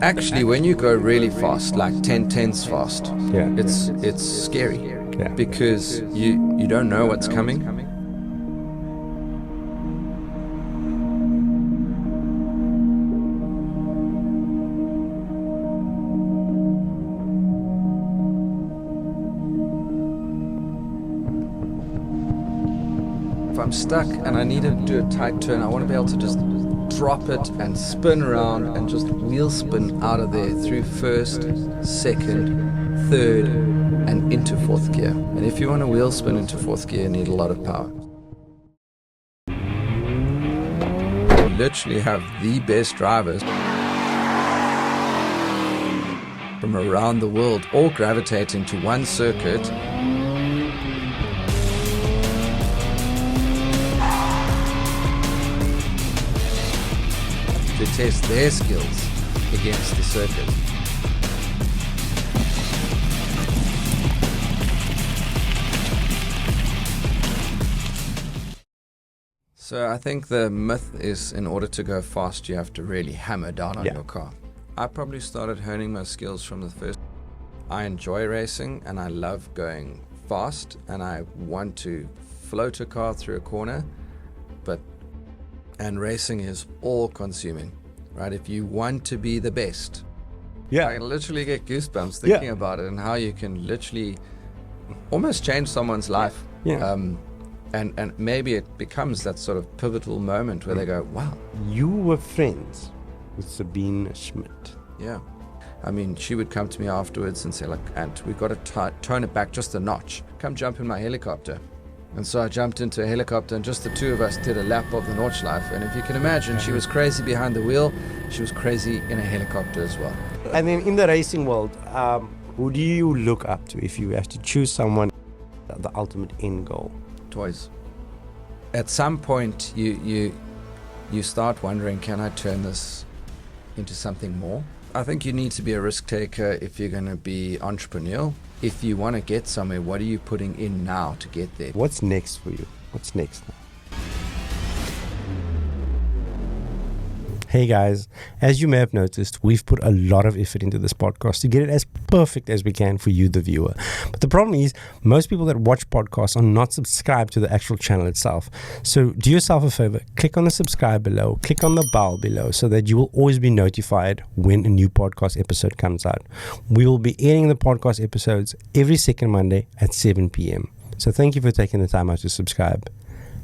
Actually, when you go really fast, like 10 tenths fast, Yeah. it's scary Yeah. because you don't know what's coming. If I'm stuck and I need to do a tight turn, I want to be able to just drop it and spin around and just wheel spin out of there through first, second, third, and into fourth gear. And if you want to wheel spin into fourth gear, you need a lot of power. You literally have the best drivers from around the world all gravitating to one circuit to test their skills against the circuit. So I think the myth is in order to go fast, you have to really hammer down on your car. I probably started honing my skills from the first. I enjoy racing and I love going fast and I want to float a car through a corner, and racing is all consuming, right? If you want to be the best, I literally get goosebumps thinking about it and how you can literally almost change someone's life. And maybe it becomes that sort of pivotal moment where they go, wow. You were friends with Sabine Schmidt. Yeah. I mean, she would come to me afterwards and say, like, Ant, we've got to tone it back just a notch. Come jump in my helicopter. And so I jumped into a helicopter and just the two of us did a lap of the Nordschleife. And if you can imagine, she was crazy behind the wheel. She was crazy in a helicopter as well. And then in the racing world, who do you look up to if you have to choose someone, the ultimate end goal? Toys. At some point, you start wondering, can I turn this into something more? I think you need to be a risk taker if you're going to be entrepreneurial. If you want to get somewhere, what are you putting in now to get there? What's next for you? What's next now? Hey guys, as you may have noticed, we've put a lot of effort into this podcast to get it as perfect as we can for you, the viewer. But the problem is, most people that watch podcasts are not subscribed to the actual channel itself. So do yourself a favor, click on the subscribe below, click on the bell below so that you will always be notified when a new podcast episode comes out. We will be airing the podcast episodes every second Monday at 7 p.m. So thank you for taking the time out to subscribe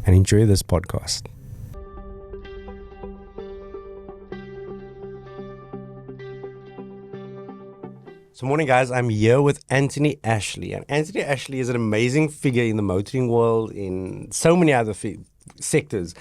and enjoy this podcast. So morning guys, I'm here with Antony Ashley, and Antony Ashley is an amazing figure in the motoring world in so many other sectors.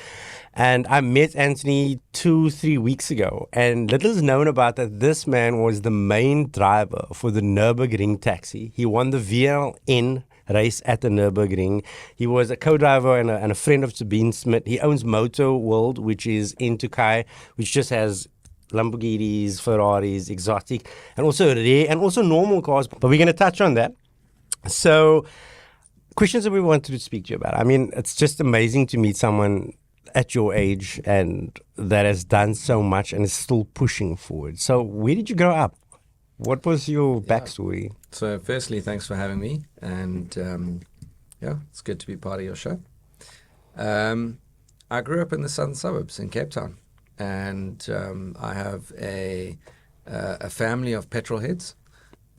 And I met Antony 2-3 weeks ago, and little is known about that this man was the main driver for the Nürburgring taxi. He won the VLN race at the Nürburgring. He was a co-driver and a friend of Sabine Schmidt. He owns Moto World, which is in Turkey, which just has Lamborghinis, Ferraris, exotic, and also rare and also normal cars. But we're going to touch on that. So, questions that we wanted to speak to you about. I mean, it's just amazing to meet someone at your age and that has done so much and is still pushing forward. So, where did you grow up? What was your backstory? So, firstly, thanks for having me. And it's good to be part of your show. I grew up in the southern suburbs in Cape Town. And I have a family of petrolheads,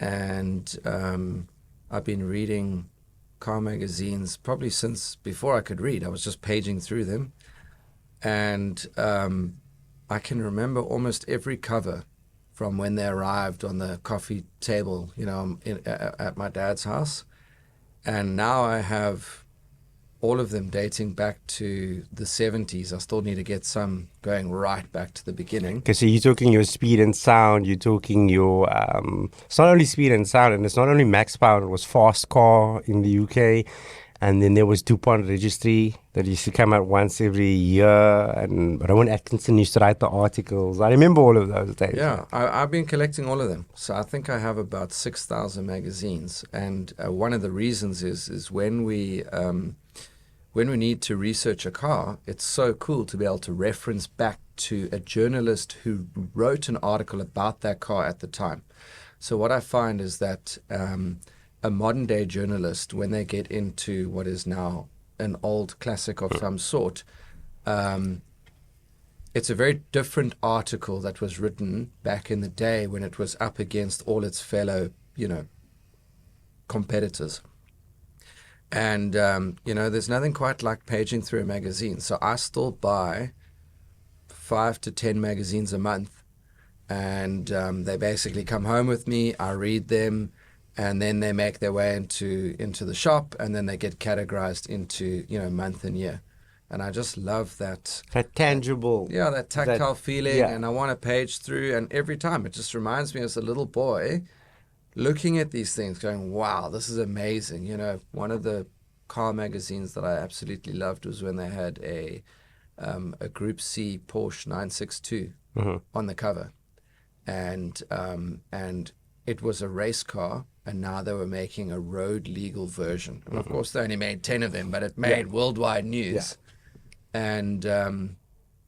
and I've been reading car magazines probably since before I could read. I was just paging through them, and I can remember almost every cover from when they arrived on the coffee table, at my dad's house. And now I have all of them dating back to the 70s. I still need to get some going right back to the beginning. Okay, so you're talking your speed and sound, you're talking your, it's not only speed and sound, and it's not only max power, it was fast car in the UK, and then there was DuPont Registry that used to come out once every year, and Rowan Atkinson used to write the articles. I remember all of those days. Yeah, I've been collecting all of them. So I think I have about 6,000 magazines, and one of the reasons is when when we need to research a car, it's so cool to be able to reference back to a journalist who wrote an article about that car at the time. So what I find is that a modern day journalist, when they get into what is now an old classic of some sort, it's a very different article that was written back in the day when it was up against all its fellow, competitors. And, there's nothing quite like paging through a magazine. So I still buy 5 to 10 magazines a month. And they basically come home with me. I read them. And then they make their way into the shop. And then they get categorized into, month and year. And I just love that. That tangible. That tactile feeling. Yeah. And I want to page through. And every time it just reminds me as a little boy looking at these things going, wow, this is amazing. One of the car magazines that I absolutely loved was when they had a Group C Porsche 962 on the cover. And it was a race car, and now they were making a road legal version. And of course, they only made 10 of them, but it made worldwide news. Yeah. And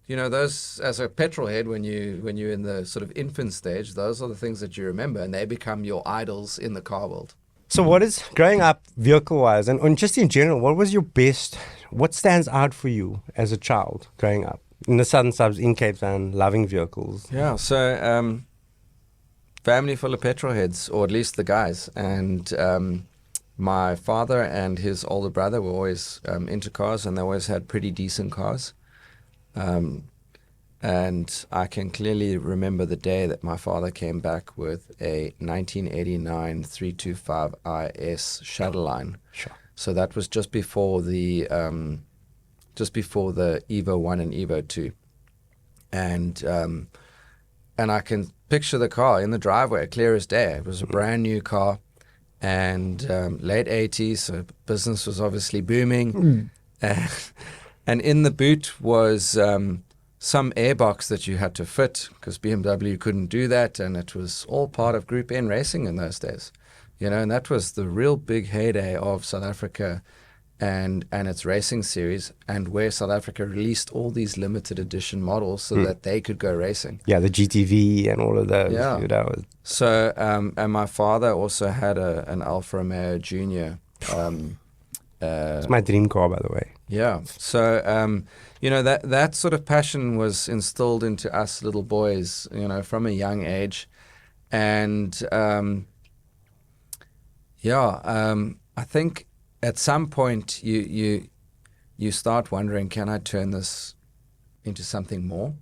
those, as a petrolhead, when you're in the sort of infant stage, those are the things that you remember, and they become your idols in the car world. So what is, growing up vehicle-wise, and just in general, what stands out for you as a child growing up in the southern suburbs in Cape Town, loving vehicles? Yeah, so family full of petrolheads, or at least the guys, and my father and his older brother were always into cars, and they always had pretty decent cars. And I can clearly remember the day that my father came back with a 1989 325 IS Shadowline. Sure. So that was just before the Evo 1 and Evo 2. And I can picture the car in the driveway, clear as day. It was a brand new car, and late 80s, so business was obviously booming. And in the boot was some airbox that you had to fit, because BMW couldn't do that, and it was all part of Group N racing in those days. And that was the real big heyday of South Africa and its racing series, and where South Africa released all these limited edition models so that they could go racing. Yeah, the GTV and all of those. Yeah. So, and my father also had an Alfa Romeo Junior. It's my dream car, by the way. Yeah. So, that sort of passion was instilled into us little boys, from a young age. And, I think at some point you start wondering, can I turn this into something more?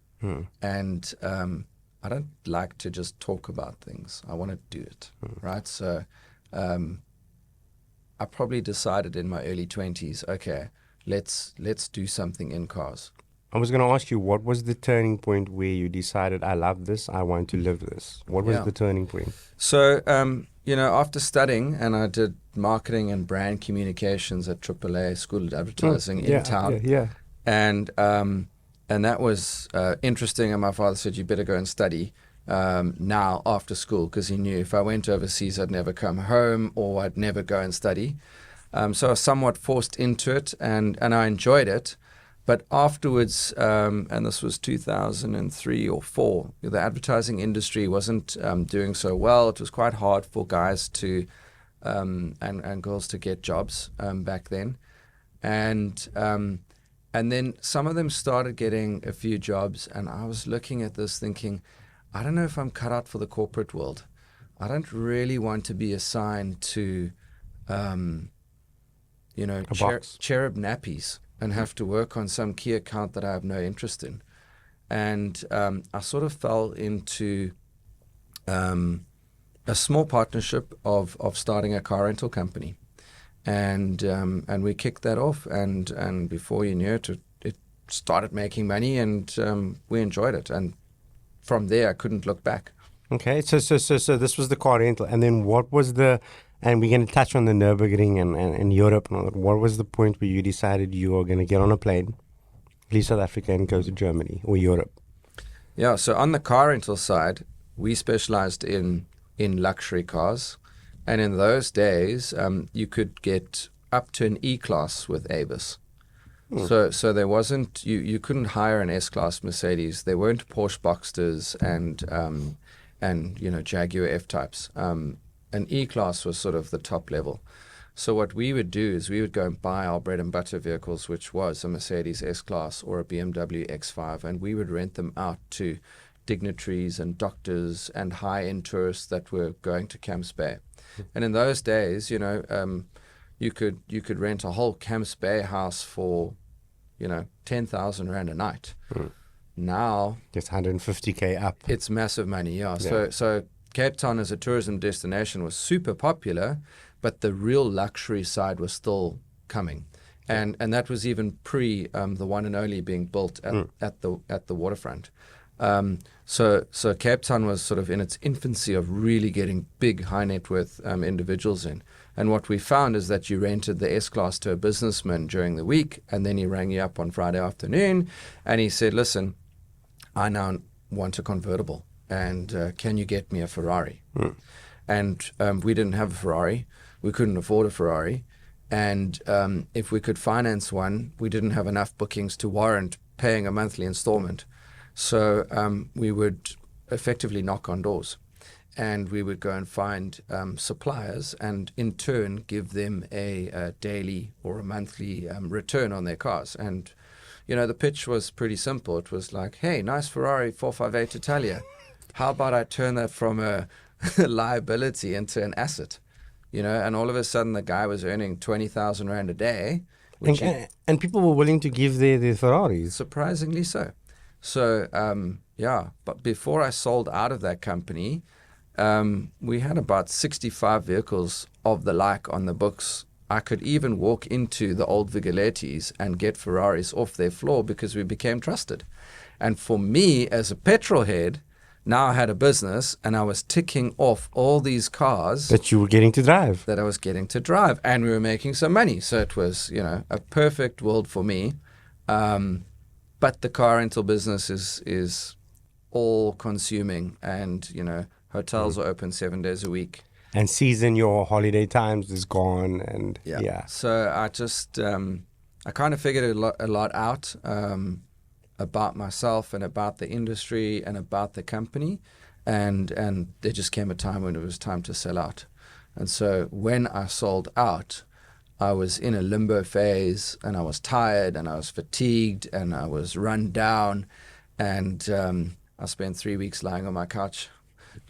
And I don't like to just talk about things. I want to do it, right? So I probably decided in my early 20s, okay, let's do something in cars. I was going to ask you, what was the turning point where you decided, I love this, I want to live this? What was the turning point? So, after studying, and I did marketing and brand communications at AAA School of Advertising in town. Yeah. And that was interesting. And my father said, you better go and study now after school, because he knew if I went overseas, I'd never come home, or I'd never go and study. So I was somewhat forced into it, and I enjoyed it. But afterwards, and this was 2003 or 4, the advertising industry wasn't doing so well. It was quite hard for guys to and girls to get jobs back then. And then some of them started getting a few jobs, and I was looking at this thinking, I don't know if I'm cut out for the corporate world. I don't really want to be assigned to, cherub nappies and have to work on some key account that I have no interest in. And I sort of fell into a small partnership of starting a car rental company. And we kicked that off, and before you knew it, it started making money, and we enjoyed it. And from there, I couldn't look back. Okay, so this was the car rental, and then what was and we're going to touch on the Nurburgring and Europe and all that. What was the point where you decided you were going to get on a plane, leave South Africa, and go to Germany or Europe? Yeah, so on the car rental side, we specialized in luxury cars. And in those days, you could get up to an E-Class with Avis. So there wasn't, you couldn't hire an S-Class Mercedes. There weren't Porsche Boxsters and Jaguar F-Types. An E-Class was sort of the top level. So what we would do is we would go and buy our bread and butter vehicles, which was a Mercedes S-Class or a BMW X5, and we would rent them out to dignitaries and doctors and high-end tourists that were going to Camps Bay. And in those days, you could rent a whole Camps Bay house for, 10,000 Rand a night. Now it's 150K up. It's massive money, yeah. So Cape Town as a tourism destination was super popular, but the real luxury side was still coming. And that was even pre the one and only being built at the waterfront. So Cape Town was sort of in its infancy of really getting big high net worth individuals in. And what we found is that you rented the S-Class to a businessman during the week, and then he rang you up on Friday afternoon, and he said, listen, I now want a convertible, and can you get me a Ferrari? And we didn't have a Ferrari. We couldn't afford a Ferrari. And if we could finance one, we didn't have enough bookings to warrant paying a monthly installment. So we would effectively knock on doors, and we would go and find suppliers and in turn give them a daily or a monthly return on their cars. And, the pitch was pretty simple. It was like, hey, nice Ferrari 458 Italia. How about I turn that from a liability into an asset? And all of a sudden the guy was earning 20,000 Rand a day. And people were willing to give their Ferraris. Surprisingly so. So, but before I sold out of that company, we had about 65 vehicles of the like on the books. I could even walk into the old Vigolettis and get Ferraris off their floor because we became trusted. And for me, as a petrolhead, now I had a business and I was ticking off all these cars that you were getting to drive. That I was getting to drive, and we were making some money. So it was, a perfect world for me. But the car rental business is all consuming, and hotels are open 7 days a week. And season your holiday times is gone, and yeah. So I just I kind of figured a lot out about myself and about the industry and about the company, and there just came a time when it was time to sell out. And so when I sold out, I was in a limbo phase, and I was tired, and I was fatigued, and I was run down, and I spent 3 weeks lying on my couch,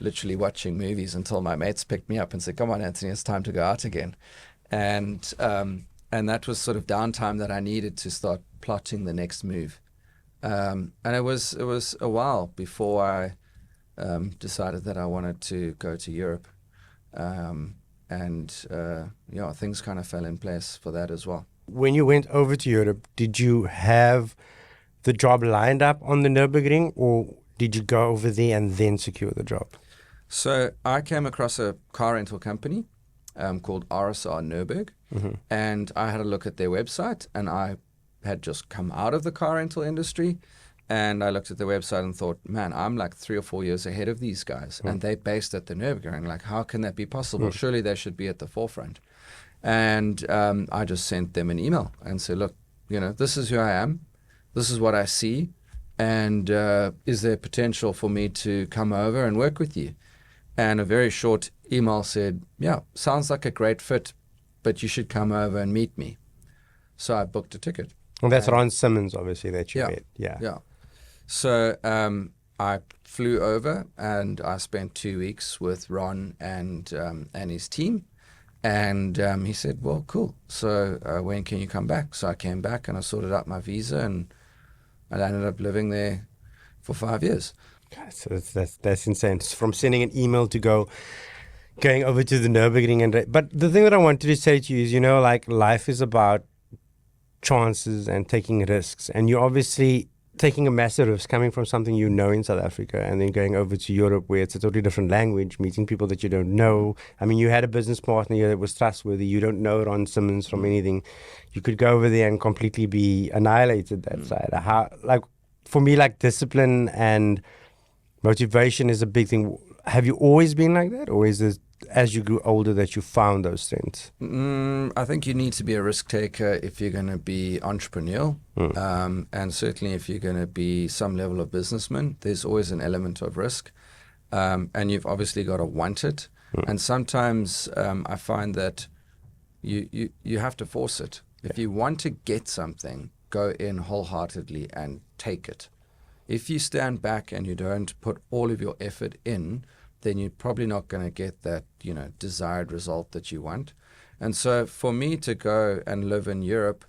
literally watching movies until my mates picked me up and said, "Come on, Antony, it's time to go out again." And that was sort of downtime that I needed to start plotting the next move. And it was a while before I decided that I wanted to go to Europe. Things kind of fell in place for that as well. When you went over to Europe, did you have the job lined up on the Nürburgring, or did you go over there and then secure the job? So I came across a car rental company called RSR Nürburg, and I had a look at their website, and I had just come out of the car rental industry, and I looked at the website and thought, man, I'm like 3 or 4 years ahead of these guys, and they're based at the Nürburgring. Like, how can that be possible? Surely they should be at the forefront. And I just sent them an email and said, look, this is who I am. This is what I see. And is there potential for me to come over and work with you? And a very short email said, yeah, sounds like a great fit, but you should come over and meet me. So I booked a ticket. Well, that's Ron Simmons, obviously, that you met. Yeah. So I flew over, and I spent 2 weeks with Ron and his team. And he said, well, cool. So when can you come back? So I came back, and I sorted out my visa, and I ended up living there for 5 years. God, so that's insane. It's from sending an email to going over to the Nürburgring. But the thing that I wanted to say to you is, life is about chances and taking risks. And you're obviously taking a massive risk coming from something in South Africa and then going over to Europe where it's a totally different language, meeting people that you don't know. I mean, you had a business partner here that was trustworthy. You don't know Ron Simmons from anything. You could go over there and completely be annihilated that side. For me, discipline and motivation is a big thing. have you always been like that, or is it as you grew older that you found those strengths? I think you need to be a risk taker if you're going to be entrepreneurial, and certainly if you're going to be some level of businessman. There's always an element of risk, and you've obviously got to want it. And sometimes I find that you have to force it. If you want to get something, go in wholeheartedly and take it. If you stand back and you don't put all of your effort in, then you're probably not going to get that, desired result that you want. And so for me to go and live in Europe,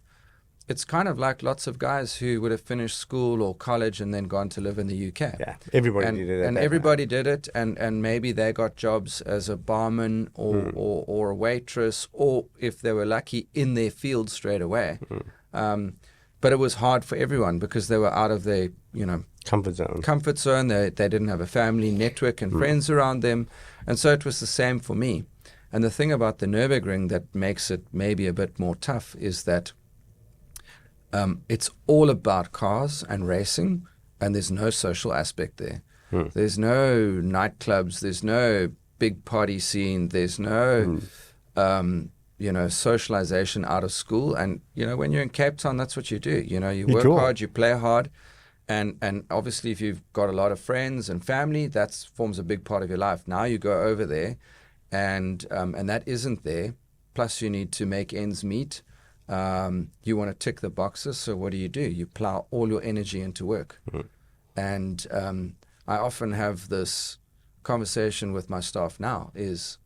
it's kind of like lots of guys who would have finished school or college and then gone to live in the UK. Yeah, everybody did it. And everybody did it, and maybe they got jobs as a barman or a waitress, or if they were lucky, in their field straight away. But it was hard for everyone because they were out of their, comfort zone. They didn't have a family network and friends around them. And so it was the same for me. And the thing about the Nürburgring that makes it maybe a bit more tough is that it's all about cars and racing, and there's no social aspect there. There's no nightclubs. There's no big party scene. There's no socialization out of school. And, when you're in Cape Town, that's what you do. You work hard, you play hard. And obviously, if you've got a lot of friends and family, that forms a big part of your life. Now you go over there, and that isn't there. Plus, you need to make ends meet. You want to tick the boxes. So what do? You plow all your energy into work. And I often have this conversation with my staff now is,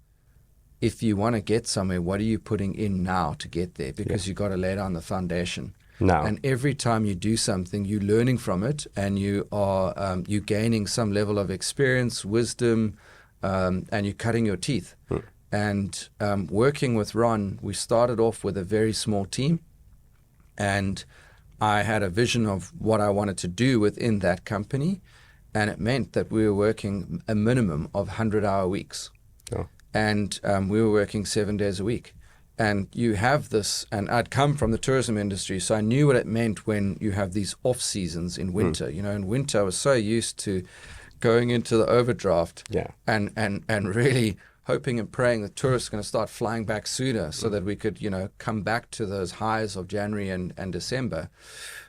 if you want to get somewhere, what are you putting in now to get there? Because you've got to lay down the foundation. Now. And every time you do something, you're learning from it, and you are you're gaining some level of experience, wisdom, and you're cutting your teeth. And working with Ron, we started off with a very small team, and I had a vision of what I wanted to do within that company, and it meant that we were working a minimum of 100-hour weeks. And we were working 7 days a week. And you have this, and I'd come from the tourism industry, so I knew what it meant when you have these off seasons in winter. In winter, I was so used to going into the overdraft and really hoping and praying that tourists are going to start flying back sooner so that we could, come back to those highs of January and December.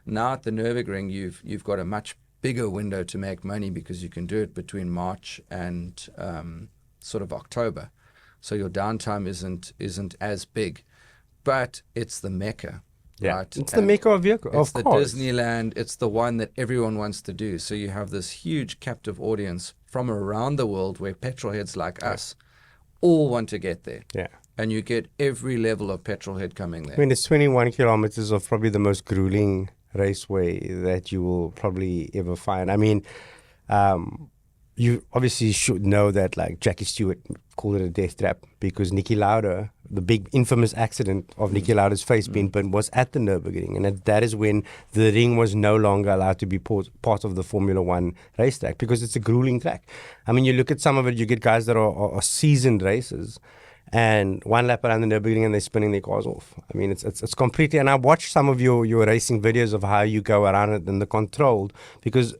Now at the Nürburgring, you've got a much bigger window to make money because you can do it between March and sort of October. So your downtime isn't as big, but it's the Mecca, right? It's the Mecca of vehicle, It's of course. the Disneyland. It's the one that everyone wants to do. So you have this huge captive audience from around the world where petrolheads like us all want to get there. Yeah. And you get every level of petrolhead coming there. I mean, it's 21 kilometers of probably the most grueling raceway that you will probably ever find. I mean, you obviously should know that, like, Jackie Stewart called it a death trap because Niki Lauda, the big infamous accident of Niki Lauda's face being burnt, was at the Nürburgring. And that is when the ring was no longer allowed to be part of the Formula One racetrack because it's a grueling track. I mean, you look at some of it, you get guys that are seasoned racers, and one lap around the Nürburgring and they're spinning their cars off. I mean, it's completely... And I watched some of your racing videos of how you go around it and the controlled, because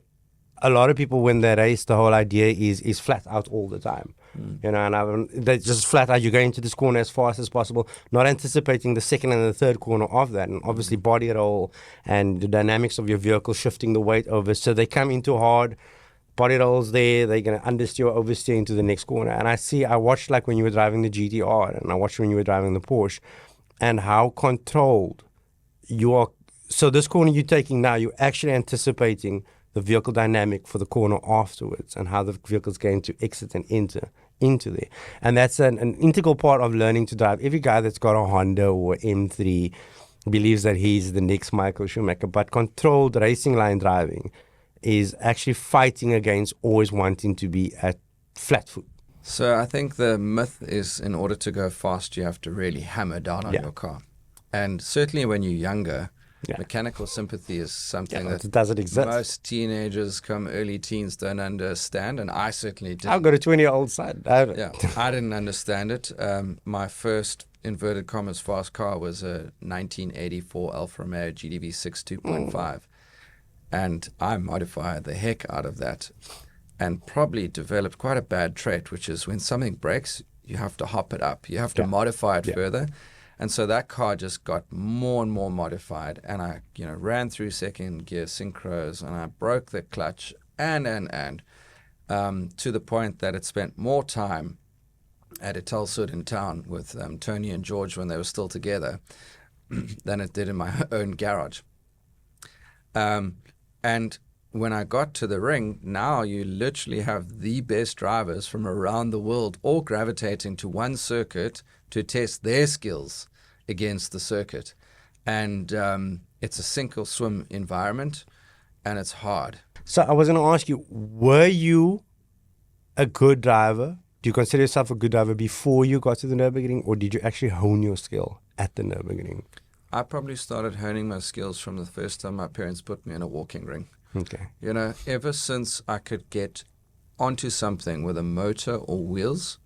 a lot of people, when they race, the whole idea is flat out all the time. And they just flat out, you go into this corner as fast as possible, not anticipating the second and the third corner of that, and obviously body roll and the dynamics of your vehicle shifting the weight over. So they come into hard, body rolls there, they're going to understeer or oversteer into the next corner. And I watched, like, when you were driving the GTR, and I watched when you were driving the Porsche, and how controlled you are. So this corner you're taking now, you're actually anticipating the vehicle dynamic for the corner afterwards and how the vehicle's going to exit and enter into there. And that's an integral part of learning to drive. Every guy that's got a Honda or M3 believes that he's the next Michael Schumacher, but controlled racing line driving is actually fighting against always wanting to be at flat foot. So I think the myth is, in order to go fast, you have to really hammer down on your car. And certainly when you're younger, mechanical sympathy is something that doesn't exist. Most teenagers come early teens don't understand, and I certainly didn't. I've got a 20-year-old son. I didn't understand it. My first inverted commas fast car was a 1984 Alfa Romeo GDV 6 2.5, and I modified the heck out of that. and probably developed quite a bad trait, which is when something breaks, you have to hop it up. You have to modify it further. And so that car just got more and more modified. And I, ran through second gear synchros, and I broke the clutch and to the point that it spent more time at a Tulsud in town with Tony and George when they were still together than it did in my own garage. And when I got to the ring, now you literally have the best drivers from around the world all gravitating to one circuit to test their skills against the circuit. And it's a sink or swim environment, and it's hard. So I was going to ask you, were you a good driver? Do you consider yourself a good driver before you got to the Nürburgring, or did you actually hone your skill at the Nürburgring? I probably started honing my skills from the first time my parents put me in a walking ring. Okay. Ever since I could get onto something with a motor or wheels,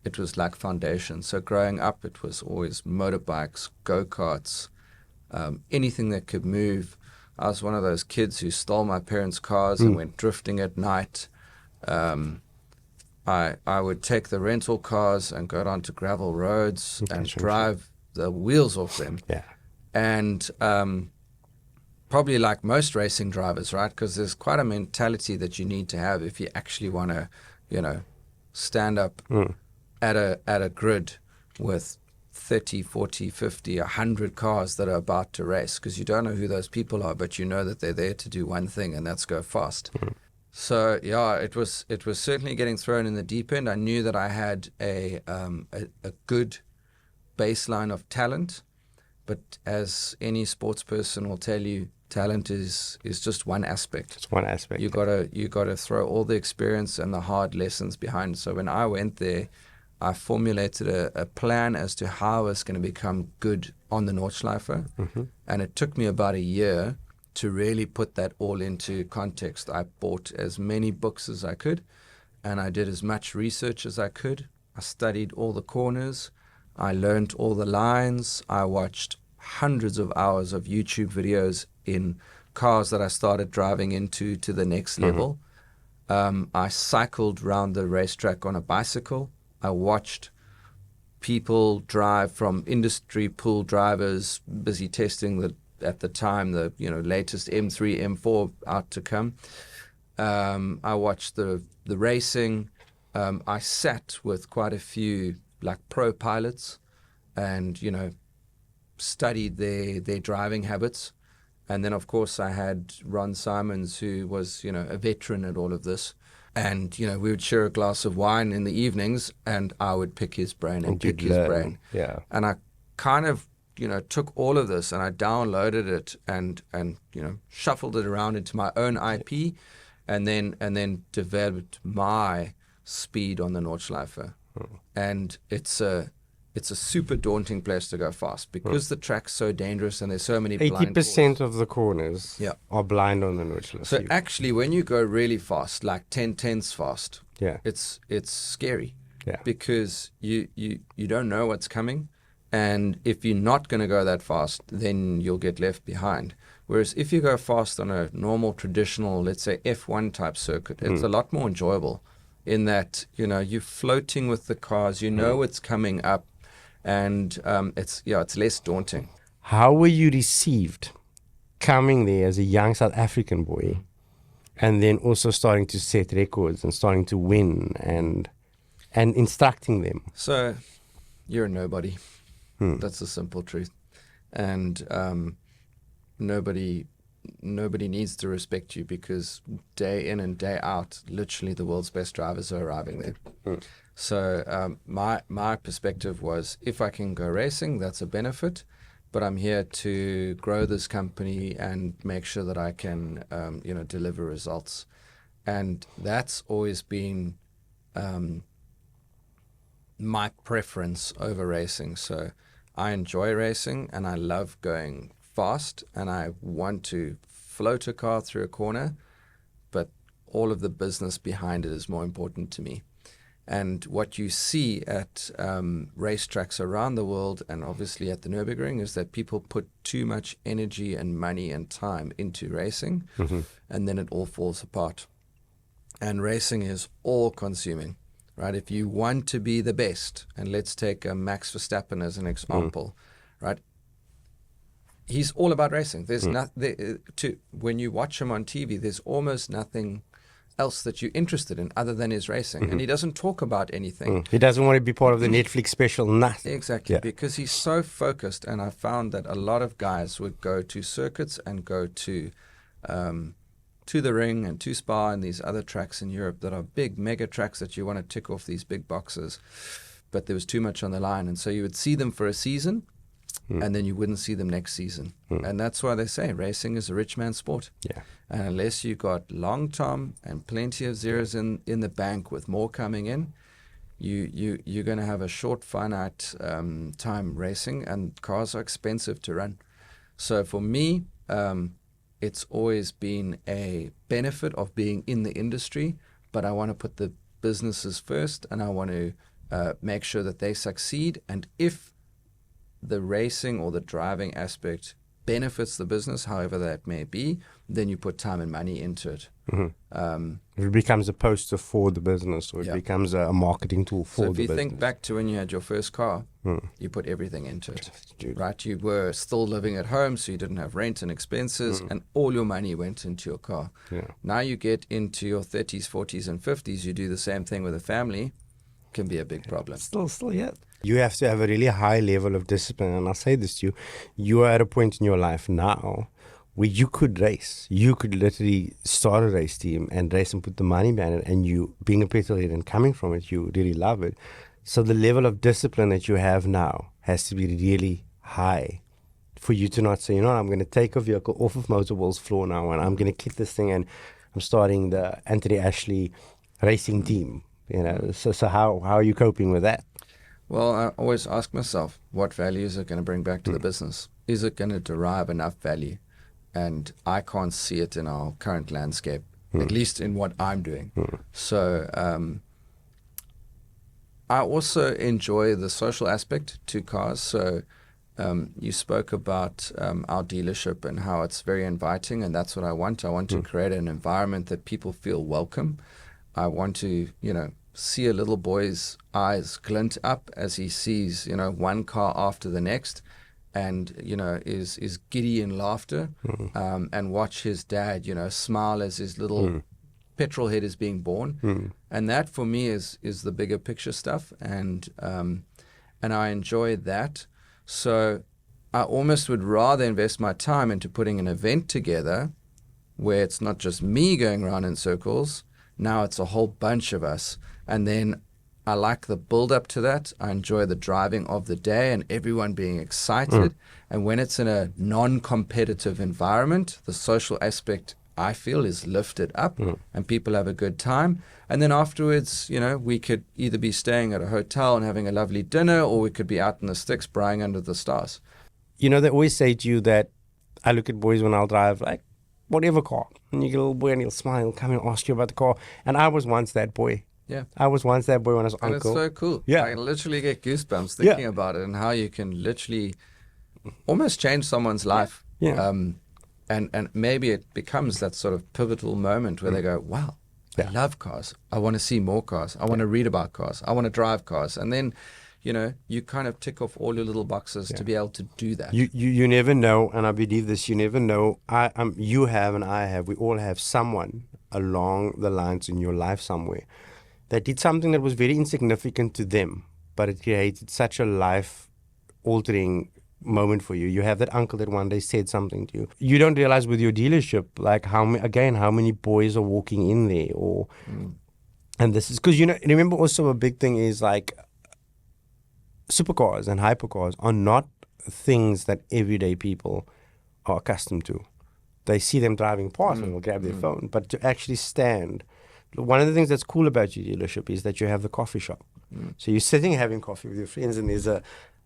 it was like foundation. So growing up, it was always motorbikes, go-karts, anything that could move. I was one of those kids who stole my parents' cars and went drifting at night. I would take the rental cars and go down to gravel roads and drive the wheels off them. Yeah. And probably like most racing drivers, right? Because there's quite a mentality that you need to have if you actually want to, stand up at a grid with 30, 40, 50, 100 cars that are about to race, because you don't know who those people are, but you know that they're there to do one thing, and that's go fast. So yeah, it was certainly getting thrown in the deep end. I knew that I had a good baseline of talent, but as any sports person will tell you, talent is just one aspect. It's one aspect. You gotta throw all the experience and the hard lessons behind. So when I went there, I formulated a plan as to how I was going to become good on the Nordschleife, and it took me about a year to really put that all into context. I bought as many books as I could, and I did as much research as I could. I studied all the corners. I learned all the lines. I watched hundreds of hours of YouTube videos in cars that I started driving into to the next level. I cycled around the racetrack on a bicycle. I watched people drive, from industry pool drivers busy testing at the time the latest M3, M4 out to come. I watched the racing. I sat with quite a few like pro pilots, and studied their driving habits. And then of course I had Ron Simons, who was a veteran at all of this. And we would share a glass of wine in the evenings, and I would pick his brain and pick his brain. Yeah. And I kind of took all of this and I downloaded it and shuffled it around into my own IP, and then developed my speed on the Nordschleife. And it's a super daunting place to go fast, because the track's so dangerous and there's so many blind 80% of the corners are blind on the Nordschleife. So actually, when you go really fast, like 10/10ths fast, it's scary. Yeah. Because you don't know what's coming, and if you're not going to go that fast, then you'll get left behind. Whereas if you go fast on a normal, traditional, let's say F1 type circuit, it's a lot more enjoyable, in that you're floating with the cars, what's coming up, and it's less daunting. How were you received coming there as a young South African boy, and then also starting to set records and starting to win and instructing them? So you're a nobody. That's the simple truth. And nobody needs to respect you, because day in and day out, literally the world's best drivers are arriving there. So my perspective was, if I can go racing, that's a benefit, but I'm here to grow this company and make sure that I can deliver results. And that's always been my preference over racing. So I enjoy racing and I love going fast, and I want to float a car through a corner, but all of the business behind it is more important to me. And what you see at racetracks around the world, and obviously at the Nürburgring, is that people put too much energy and money and time into racing, and then it all falls apart. And racing is all consuming, right? If you want to be the best, and let's take Max Verstappen as an example, right? He's all about racing. There's when you watch him on TV, there's almost nothing else that you're interested in other than his racing. And he doesn't talk about anything. He doesn't want to be part of the Netflix special, nothing. Exactly, because he's so focused. And I found that a lot of guys would go to circuits and go to the ring and to Spa and these other tracks in Europe that are big mega tracks that you want to tick off these big boxes, but there was too much on the line, and so you would see them for a season and then you wouldn't see them next season. And that's why they say racing is a rich man's sport. And unless you got long term and plenty of zeros in the bank with more coming in, you're going to have a short finite time racing, and cars are expensive to run. So for me, it's always been a benefit of being in the industry, but I want to put the businesses first, and I want to make sure that they succeed. And if the racing or the driving aspect benefits the business, however that may be, then you put time and money into it. It becomes a poster for the business, or it becomes a marketing tool for the business. So if you think back to when you had your first car, you put everything into it, right? You were still living at home, so you didn't have rent and expenses, and all your money went into your car. Now you get into your 30s, 40s, and 50s, you do the same thing with a family, can be a big problem. Still, yeah. You have to have a really high level of discipline, and I'll say this to you, you are at a point in your life now where you could race. You could literally start a race team and race and put the money behind it, and you, being a petrolhead and coming from it, you really love it. So the level of discipline that you have now has to be really high for you to not say, you know what, I'm going to take a vehicle off of Motorworld's floor now, and I'm going to kick this thing, and I'm starting the Antony Ashley racing team. You know, so how are you coping with that? Well, I always ask myself, what value is it going to bring back to the business? Is it going to derive enough value? And I can't see it in our current landscape, at least in what I'm doing. So I also enjoy the social aspect to cars. So you spoke about our dealership and how it's very inviting, and that's what I want. I want to create an environment that people feel welcome. I want to, see a little boy's eyes glint up as he sees, one car after the next, and, is giddy in laughter, and watch his dad, smile as his little petrolhead is being born. And that for me is the bigger picture stuff. And I enjoy that. So I almost would rather invest my time into putting an event together where it's not just me going around in circles. Now it's a whole bunch of us. And then I like the build up to that. I enjoy the driving of the day and everyone being excited. And when it's in a non-competitive environment, the social aspect, I feel, is lifted up and people have a good time. And then afterwards, we could either be staying at a hotel and having a lovely dinner, or we could be out in the sticks braaiing under the stars. They always say to you that I look at boys when I'll drive, like, whatever car. And you get a little boy and he'll smile, he'll come and ask you about the car. And I was once that boy. Yeah. I was once that boy when I was uncle. And it's so cool. Yeah. I literally get goosebumps thinking about it, and how you can literally almost change someone's life. Yeah. And maybe it becomes that sort of pivotal moment where they go, wow, I love cars. I want to see more cars. I want to read about cars. I want to drive cars. And then, you kind of tick off all your little boxes to be able to do that. You never know, and I believe this, you never know. You have and I have, we all have someone along the lines in your life somewhere that did something that was very insignificant to them, but it created such a life-altering moment for you. You have that uncle that one day said something to you. You don't realize with your dealership, like how many boys are walking in there, or and this is because remember also a big thing is like supercars and hypercars are not things that everyday people are accustomed to. They see them driving past and will grab their phone, but to actually stand. One of the things that's cool about your dealership is that you have the coffee shop. So you're sitting having coffee with your friends, and there's a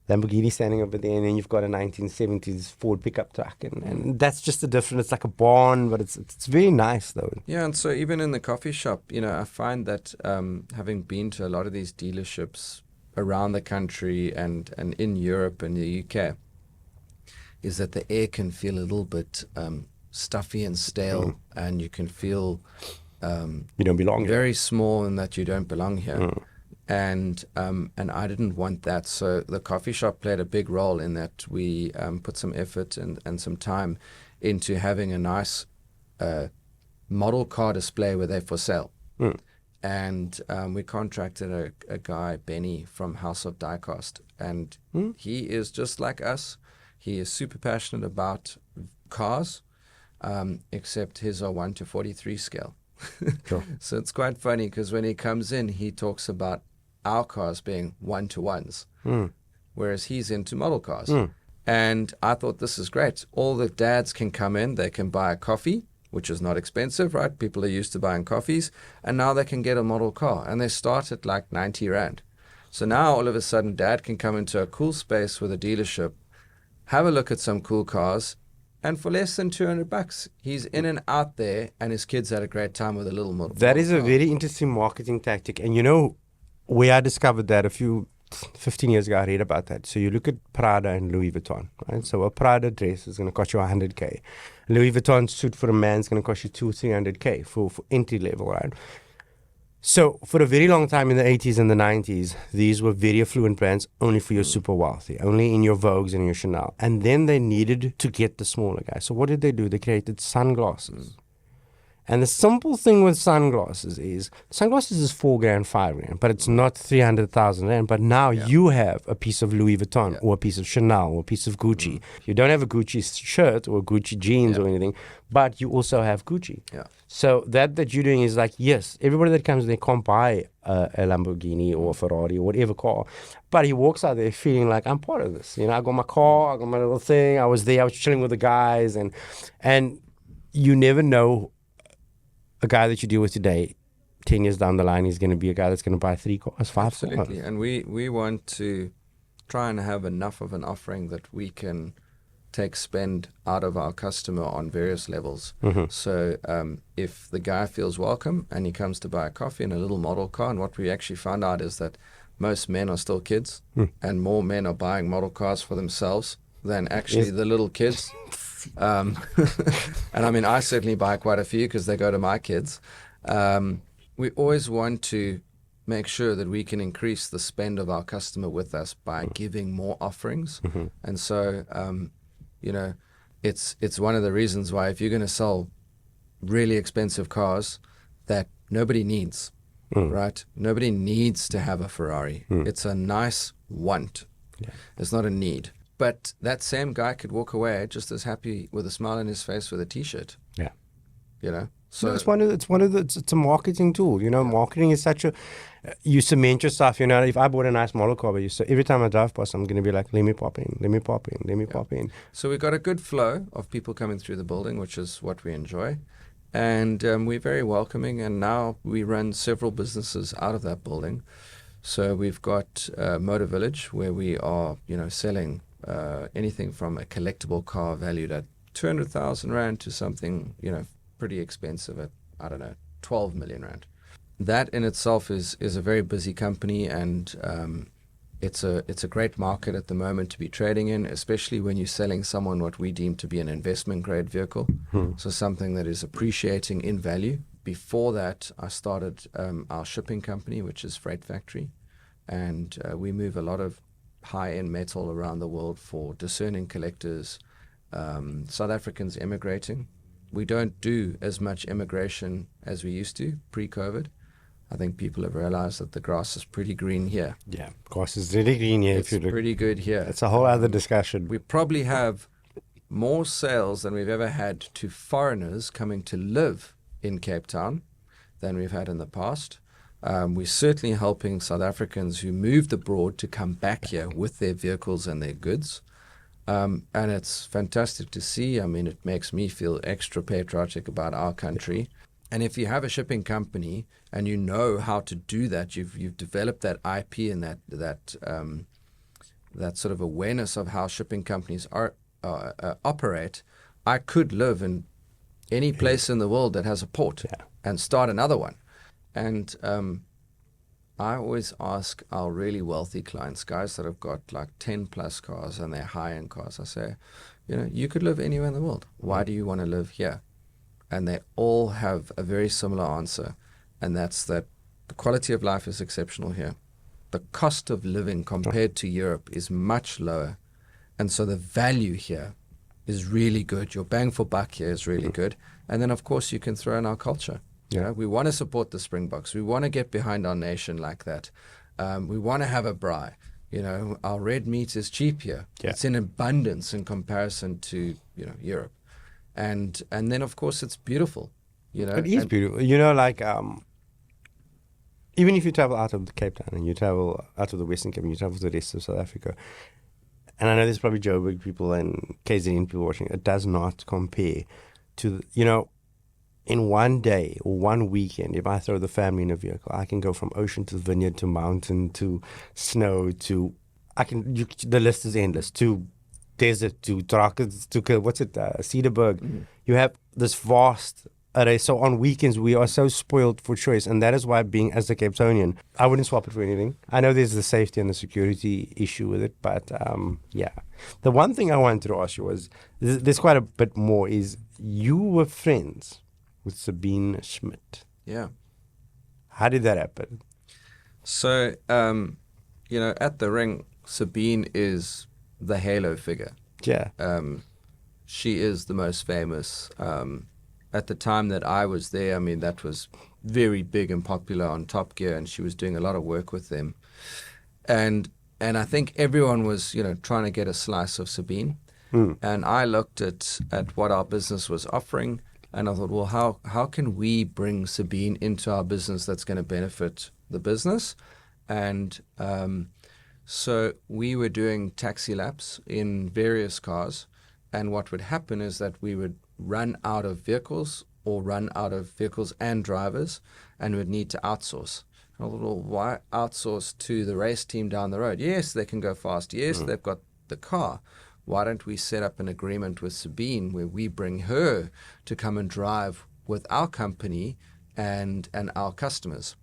Lamborghini standing over there, and then you've got a 1970s Ford pickup truck, and that's just a different. It's like a barn, but it's very nice though. Yeah, and so even in the coffee shop, I find that having been to a lot of these dealerships around the country and in Europe and the UK, is that the air can feel a little bit stuffy and stale, and you can feel You don't belong here. very small in that you don't belong here. And I didn't want that. So the coffee shop played a big role in that. We put some effort and some time into having a nice model car display where they're for sale. And we contracted a guy, Benny, from House of Diecast. And he is just like us. He is super passionate about cars, except his are 1 to 43 scale. Sure. So it's quite funny because when he comes in, he talks about our cars being 1-to-1s, whereas he's into model cars. And I thought, this is great. All the dads can come in, they can buy a coffee, which is not expensive, right? People are used to buying coffees, and now they can get a model car, and they start at like 90 Rand. So now all of a sudden, dad can come into a cool space with a dealership, have a look at some cool cars, and for less than $200, he's in and out there, and his kids had a great time with a little model. That is a very interesting marketing tactic. And where I discovered that 15 years ago, I read about that. So you look at Prada and Louis Vuitton, right? So a Prada dress is going to cost you 100K. Louis Vuitton suit for a man is going to cost you 200-300K for entry level, right? So for a very long time in the 80s and the 90s, these were very affluent brands only for your super wealthy, only in your Vogues and your Chanel. And then they needed to get the smaller guys. So what did they do? They created sunglasses. And the simple thing with sunglasses is 4 grand, 5 grand, but it's not 300,000 Rand. But now you have a piece of Louis Vuitton or a piece of Chanel or a piece of Gucci. You don't have a Gucci shirt or Gucci jeans or anything, but you also have Gucci. So that you're doing is like, yes, everybody that comes, they can't buy a Lamborghini or a Ferrari or whatever car, but he walks out there feeling like, I'm part of this. I got my car, I got my little thing. I was there, I was chilling with the guys, and you never know. A guy that you deal with today, 10 years down the line, he's going to be a guy that's going to buy 3 cars, 5 cars. Absolutely. And we want to try and have enough of an offering that we can take spend out of our customer on various levels. So if the guy feels welcome and he comes to buy a coffee in a little model car, and what we actually found out is that most men are still kids, and more men are buying model cars for themselves than actually the little kids. And I mean, I certainly buy quite a few because they go to my kids. We always want to make sure that we can increase the spend of our customer with us by giving more offerings. And so, it's one of the reasons why if you're going to sell really expensive cars that nobody needs, right? Nobody needs to have a Ferrari. It's a nice want. It's not a need. But that same guy could walk away just as happy with a smile on his face with a T-shirt. So it's a marketing tool. Marketing is such a, you cement yourself. If I bought a nice model car, every time I drive past, I'm going to be like, let me pop in. So we've got a good flow of people coming through the building, which is what we enjoy. And we're very welcoming. And now we run several businesses out of that building. So we've got Moto Village, where we are, selling anything from a collectible car valued at 200,000 Rand to something, pretty expensive at, 12 million Rand. That in itself is a very busy company, and it's a great market at the moment to be trading in, especially when you're selling someone what we deem to be an investment grade vehicle. So something that is appreciating in value. Before that, I started our shipping company, which is Freight Factory, and we move a lot of high-end metal around the world for discerning collectors, South Africans emigrating. We don't do as much immigration as we used to pre-COVID. I think people have realized that the grass is pretty green here. Yeah, grass is really green here. It's pretty good here. It's a whole other discussion. We probably have more sales than we've ever had to foreigners coming to live in Cape Town than we've had in the past. We're certainly helping South Africans who moved abroad to come back here with their vehicles and their goods. And it's fantastic to see. I mean, it makes me feel extra patriotic about our country. And if you have a shipping company and you know how to do that, you've developed that IP and that sort of awareness of how shipping companies operate, I could live in any place in the world that has a port and start another one. And I always ask our really wealthy clients, guys that have got like 10 plus cars and they're high-end cars, I say, you could live anywhere in the world. Why do you want to live here? and they all have a very similar answer, and that's that the quality of life is exceptional here. The cost of living compared to Europe is much lower, and so the value here is really good. Your bang for buck here is really good. And then, of course, you can throw in our culture. Yeah. You know, we want to support the Springboks. We want to get behind our nation like that. We want to have a braai. You know, our red meat is cheap here. Yeah. It's in abundance in comparison to, you know, Europe. And then, of course, it's beautiful. You know, It is beautiful. You know, like even if you travel out of the Cape Town and you travel out of the Western Cape and you travel to the rest of South Africa, and I know there's probably Joburg people and KZN people watching, it does not compare to, you know, in one day or one weekend, if I throw the family in a vehicle, I can go from ocean to vineyard to mountain to snow to, the list is endless, to desert to Drakens to, Cedarburg. You have this vast array. So on weekends, we are so spoiled for choice. And that is why, being as a Cape Townian, I wouldn't swap it for anything. I know there's the safety and the security issue with it, but yeah. The one thing I wanted to ask you was, there's quite a bit more, is you were friends with Sabine Schmidt. Yeah. How did that happen? So, you know, at the ring, Sabine is the halo figure. Yeah. She is the most famous. At the time that I was there, I mean, that was very big and popular on Top Gear, and she was doing a lot of work with them. And I think everyone was, you know, trying to get a slice of Sabine. And I looked at what our business was offering, and I thought, well, how can we bring Sabine into our business that's going to benefit the business? And so we were doing taxi laps in various cars, and what would happen is that we would run out of vehicles or run out of vehicles and drivers, and would need to outsource. And I thought, well, why outsource to the race team down the road? Yes, they can go fast. Yes, they've got the car. Why don't we set up an agreement with Sabine where we bring her to come and drive with our company and our customers?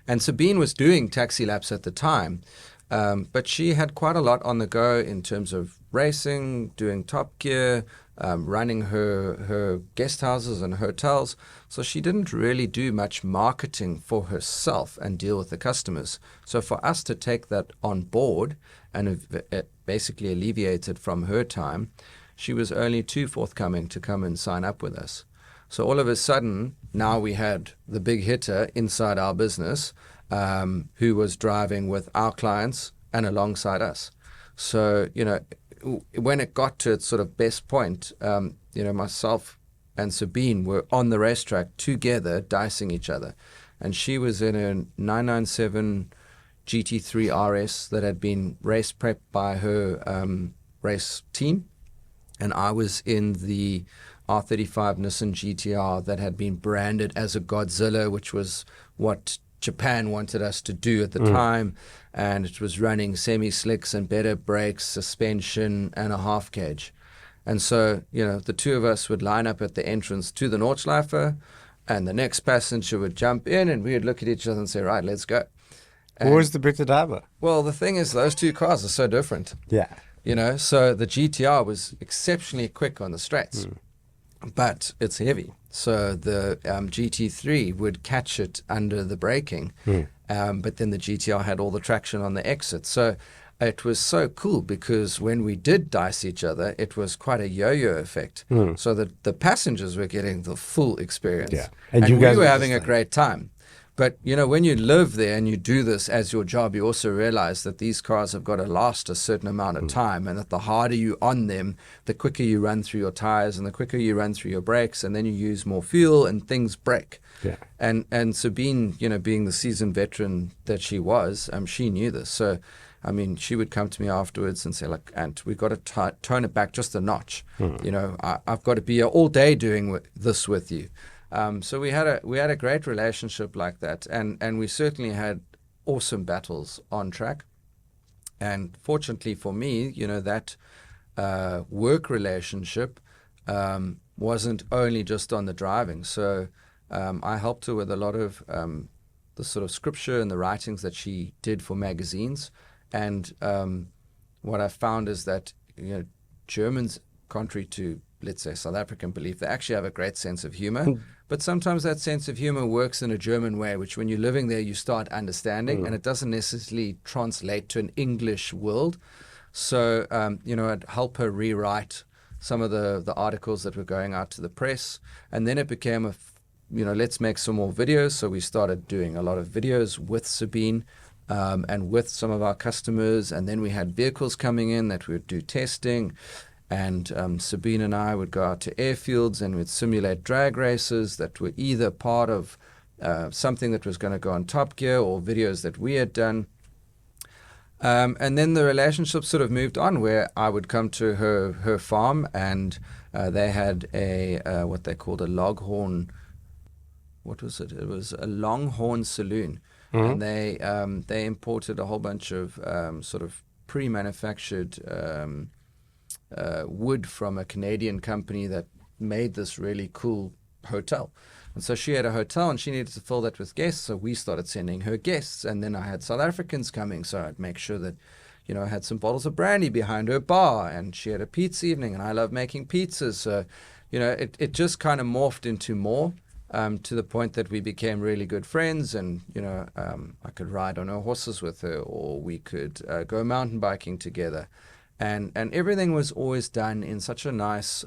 And Sabine was doing taxi laps at the time, but she had quite a lot on the go in terms of racing, doing Top Gear, running her guest houses and hotels. So she didn't really do much marketing for herself and deal with the customers. So for us to take that on board and basically alleviate it from her time, she was only too forthcoming to come and sign up with us. So all of a sudden, now we had the big hitter inside our business, who was driving with our clients and alongside us. So, you know, when it got to its sort of best point, you know, myself and Sabine were on the racetrack together, dicing each other. And she was in a 997 GT3 RS that had been race prepped by her race team. And I was in the R35 Nissan GTR that had been branded as a Godzilla, which was what Japan wanted us to do at the time. And it was running semi-slicks and better brakes, suspension, and a half cage. And so, you know, the two of us would line up at the entrance to the Nordschleife, and the next passenger would jump in, and we would look at each other and say, right, let's go. And, Who was the better driver? well, the thing is, those two cars are so different. Yeah. You know, so the GTR was exceptionally quick on the straights, but it's heavy. So the GT3 would catch it under the braking, but then the GTR had all the traction on the exit. So it was so cool because when we did dice each other, it was quite a yo-yo effect. So that the passengers were getting the full experience. Yeah. And you we guys were were having just a like- great time. But, you know, when you live there and you do this as your job, you also realize that these cars have got to last a certain amount of time, and that the harder you on them, the quicker you run through your tires and the quicker you run through your brakes, and then you use more fuel and things break. Yeah. And Sabine, you know, being the seasoned veteran that she was, she knew this. So, I mean, she would come to me afterwards and say, look, Ant, we've got to tone it back just a notch. You know, I've got to be here all day doing this with you. So we had a great relationship like that, and we certainly had awesome battles on track. And fortunately for me, you know, that work relationship wasn't only just on the driving. So I helped her with a lot of the sort of scripture and the writings that she did for magazines. And what I found is that, you know, Germans, contrary to let's say, South African belief. They actually have a great sense of humor, but sometimes that sense of humor works in a German way, which when you're living there, you start understanding, and it doesn't necessarily translate to an English world. So, I'd help her rewrite some of the articles that were going out to the press, and then it became let's make some more videos. So we started doing a lot of videos with Sabine and with some of our customers, and then we had vehicles coming in that we would do testing. And Sabine and I would go out to airfields and we'd simulate drag races that were either part of something that was going to go on Top Gear or videos that we had done. And then the relationship sort of moved on, where I would come to her farm, and they had what they called a Longhorn. What was it? It was a Longhorn saloon. And they imported a whole bunch of sort of pre-manufactured wood from a Canadian company that made this really cool hotel. And so she had a hotel and she needed to fill that with guests. So we started sending her guests. And then I had South Africans coming. So I'd make sure that, I had some bottles of brandy behind her bar, and she had a pizza evening, and I love making pizzas. So, it just kind of morphed into more to the point that we became really good friends. And, I could ride on her horses with her, or we could go mountain biking together. And everything was always done in such a nice,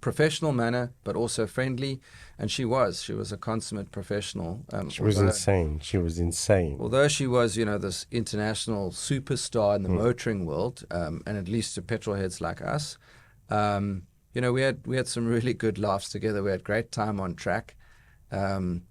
professional manner, but also friendly. And she was a consummate professional. She was insane. Although she was, this international superstar in the motoring world, and at least to petrolheads like us, we had some really good laughs together. We had great time on track. I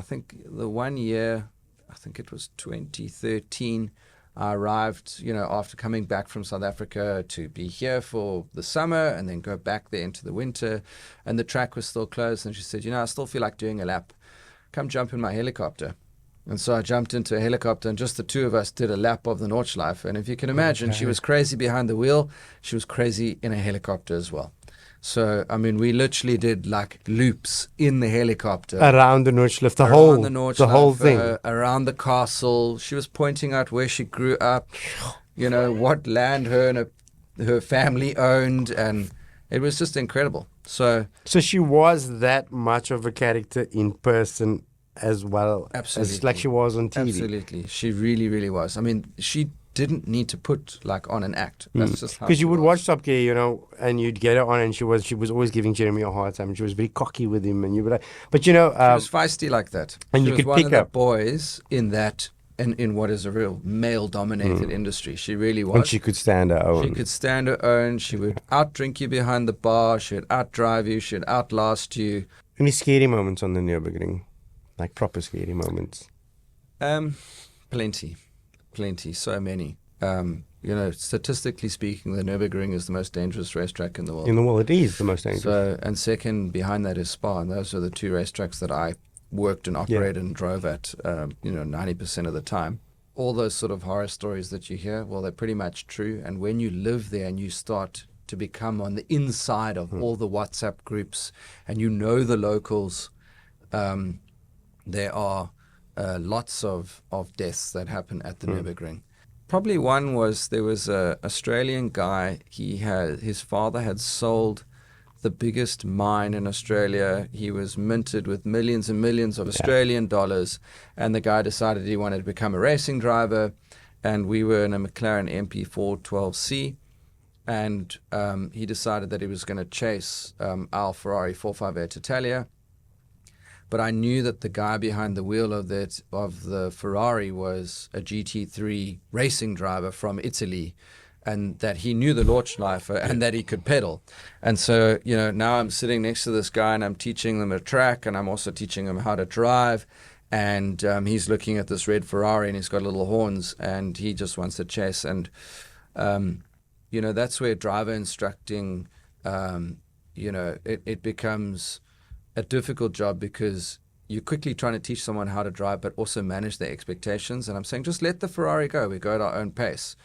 think the one year, I think it was 2013, I arrived, after coming back from South Africa to be here for the summer and then go back there into the winter, and the track was still closed. And she said, I still feel like doing a lap. Come jump in my helicopter. And so I jumped into a helicopter, and just the two of us did a lap of the Nordschleife. And if you can imagine, she was crazy behind the wheel. She was crazy in a helicopter as well. So, we literally did like loops in the helicopter. Around the Nordschleife, the whole thing. Around the castle. She was pointing out where she grew up, what land her and her family owned. And it was just incredible. So she was that much of a character in person as well. Absolutely. As like she was on TV. Absolutely. She really, really was. She didn't need to put on an act. That's just how. Because you would watch Top Gear, and you'd get her on, and she was always giving Jeremy a hard time. She was very cocky with him, and you would like, but she was feisty like that. And she you was could one pick of the up boys in that, in what is a real male-dominated industry. She really was. And she could stand her own. She could stand her own. She would outdrink you behind the bar. She would outdrive you. She would outlast you. Any scary moments on the Nürburgring? Like proper scary moments? Plenty, so many. Statistically speaking, the Nürburgring is the most dangerous racetrack in the world. In the world, it is the most dangerous. So, and second behind that is Spa, and those are the two racetracks that I worked and operated and drove at, 90% of the time. All those sort of horror stories that you hear, well, they're pretty much true. And when you live there and you start to become on the inside of all the WhatsApp groups, and the locals, there are lots of deaths that happen at the Nürburgring. Probably one was, there was a Australian guy. His father had sold the biggest mine in Australia. He was minted with millions and millions of Australian dollars, and the guy decided he wanted to become a racing driver. And we were in a McLaren MP4 12C, and he decided that he was going to chase our Ferrari 458 Italia. But I knew that the guy behind the wheel of the Ferrari was a GT3 racing driver from Italy, and that he knew the Nordschleife and that he could pedal. And so, now I'm sitting next to this guy and I'm teaching them a track, and I'm also teaching him how to drive. And he's looking at this red Ferrari, and he's got little horns, and he just wants to chase. And, that's where driver instructing, it becomes a difficult job, because you're quickly trying to teach someone how to drive, but also manage their expectations. And I'm saying, just let the Ferrari go. We go at our own pace.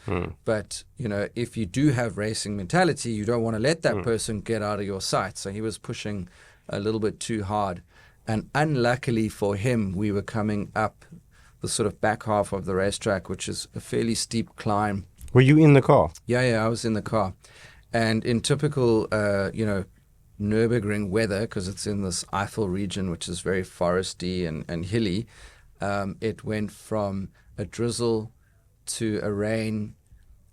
But, if you do have racing mentality, you don't want to let that person get out of your sight. So he was pushing a little bit too hard. And unluckily for him, we were coming up the sort of back half of the racetrack, which is a fairly steep climb. Were you in the car? Yeah, I was in the car. And in typical, Nürburgring weather, because it's in this Eifel region, which is very foresty and hilly, it went from a drizzle to a rain,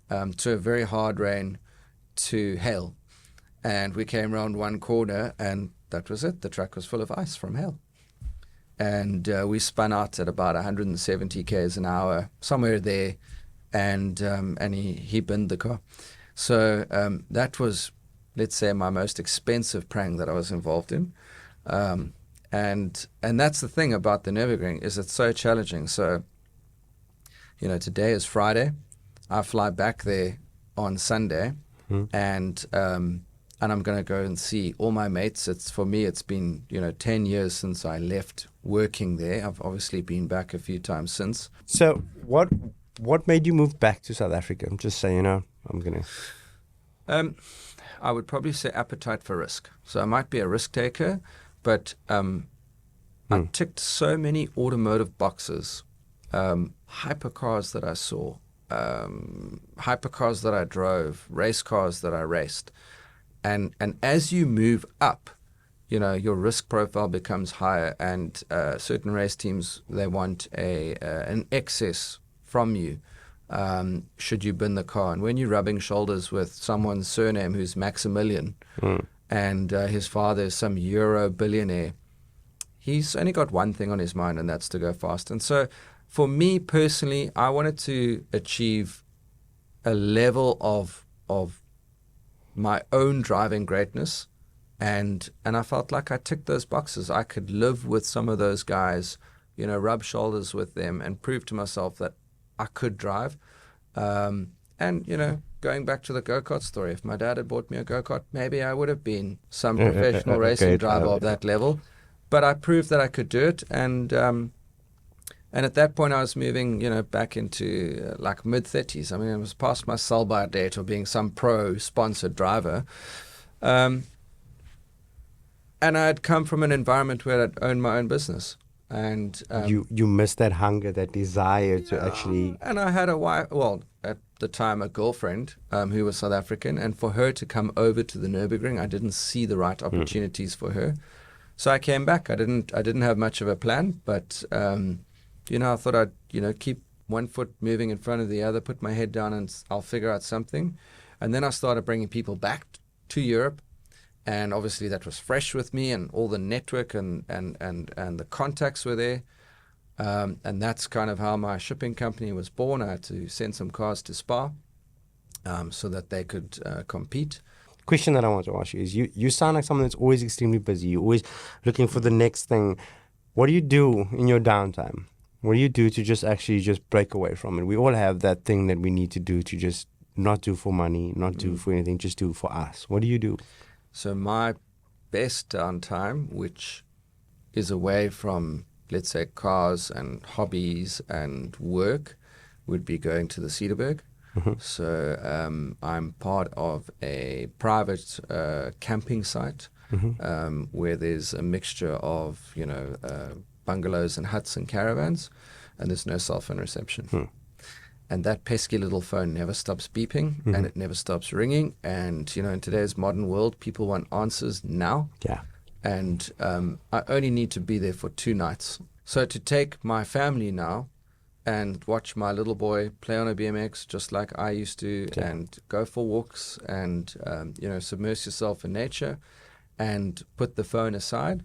to a very hard rain, to hail. And we came around one corner, and that was it. The track was full of ice from hail. And we spun out at about 170 k's an hour, somewhere there, and he binned the car. So that was, let's say, my most expensive prank that I was involved in. And that's the thing about the Nürburgring, is it's so challenging. So, today is Friday. I fly back there on Sunday, and I'm going to go and see all my mates. For me, it's been 10 years since I left working there. I've obviously been back a few times since. So what made you move back to South Africa? Just so you know, I'm gonna. I would probably say appetite for risk. So I might be a risk taker, but I ticked so many automotive boxes, hypercars that I saw, hypercars that I drove, race cars that I raced. And as you move up, your risk profile becomes higher, and certain race teams, they want an excess from you should you bin the car. And when you're rubbing shoulders with someone's surname who's Maximilian, and his father is some Euro billionaire, he's only got one thing on his mind, and that's to go fast. And so for me personally, I wanted to achieve a level of my own driving greatness, and I felt like I ticked those boxes. I could live with some of those guys, rub shoulders with them, and prove to myself that I could drive. Going back to the go-kart story, if my dad had bought me a go-kart, maybe I would have been some professional racing driver of that level. But I proved that I could do it, and at that point I was moving, back into like mid-30s. I mean, I was past my sell-by date of being some pro-sponsored driver. And I had come from an environment where I'd owned my own business. And you missed that hunger, that desire to actually. And I had a wife, well, at the time, a girlfriend who was South African, and for her to come over to the Nürburgring, I didn't see the right opportunities for her. So I came back. I didn't have much of a plan, but I thought I'd keep one foot moving in front of the other, put my head down, and I'll figure out something. And then I started bringing people back to Europe. And obviously that was fresh with me, and all the network and the contacts were there. And that's kind of how my shipping company was born. I had to send some cars to Spa so that they could compete. Question that I want to ask you is, you sound like someone that's always extremely busy. You're always looking for the next thing. What do you do in your downtime? What do you do to just break away from it? We all have that thing that we need to do to just not do for money, not do for anything, just do for us. What do you do? So my best downtime, which is away from, let's say, cars and hobbies and work, would be going to the Cederberg. So I'm part of a private camping site where there's a mixture of, bungalows and huts and caravans, and there's no cell phone reception. And that pesky little phone never stops beeping, and it never stops ringing. And, in today's modern world, people want answers now. Yeah. And I only need to be there for 2 nights. So to take my family now and watch my little boy play on a BMX just like I used to, and go for walks and, submerge yourself in nature and put the phone aside,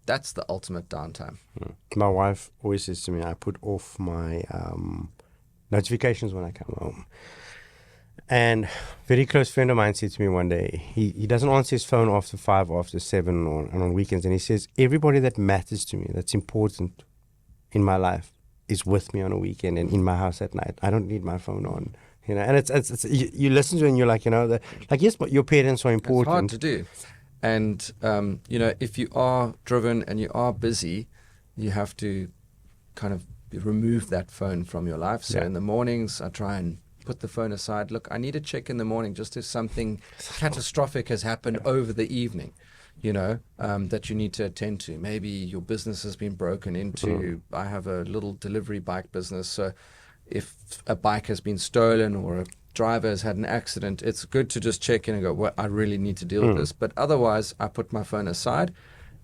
that's the ultimate downtime. My wife always says to me, I put off my notifications when I come home. And a very close friend of mine said to me one day, he doesn't answer his phone after 5, after 7, and on weekends. And he says, everybody that matters to me, that's important in my life, is with me on a weekend and in my house at night. I don't need my phone on. And it's you listen to it and you're like, yes, but your parents are important. It's hard to do. And, if you are driven and you are busy, you have to kind of remove that phone from your life. So in the mornings, I try and put the phone aside. Look, I need to check in the morning just if something catastrophic has happened over the evening, that you need to attend to. Maybe your business has been broken into. I have a little delivery bike business. So if a bike has been stolen or driver has had an accident, it's good to just check in and go, well, I really need to deal with this. But otherwise, I put my phone aside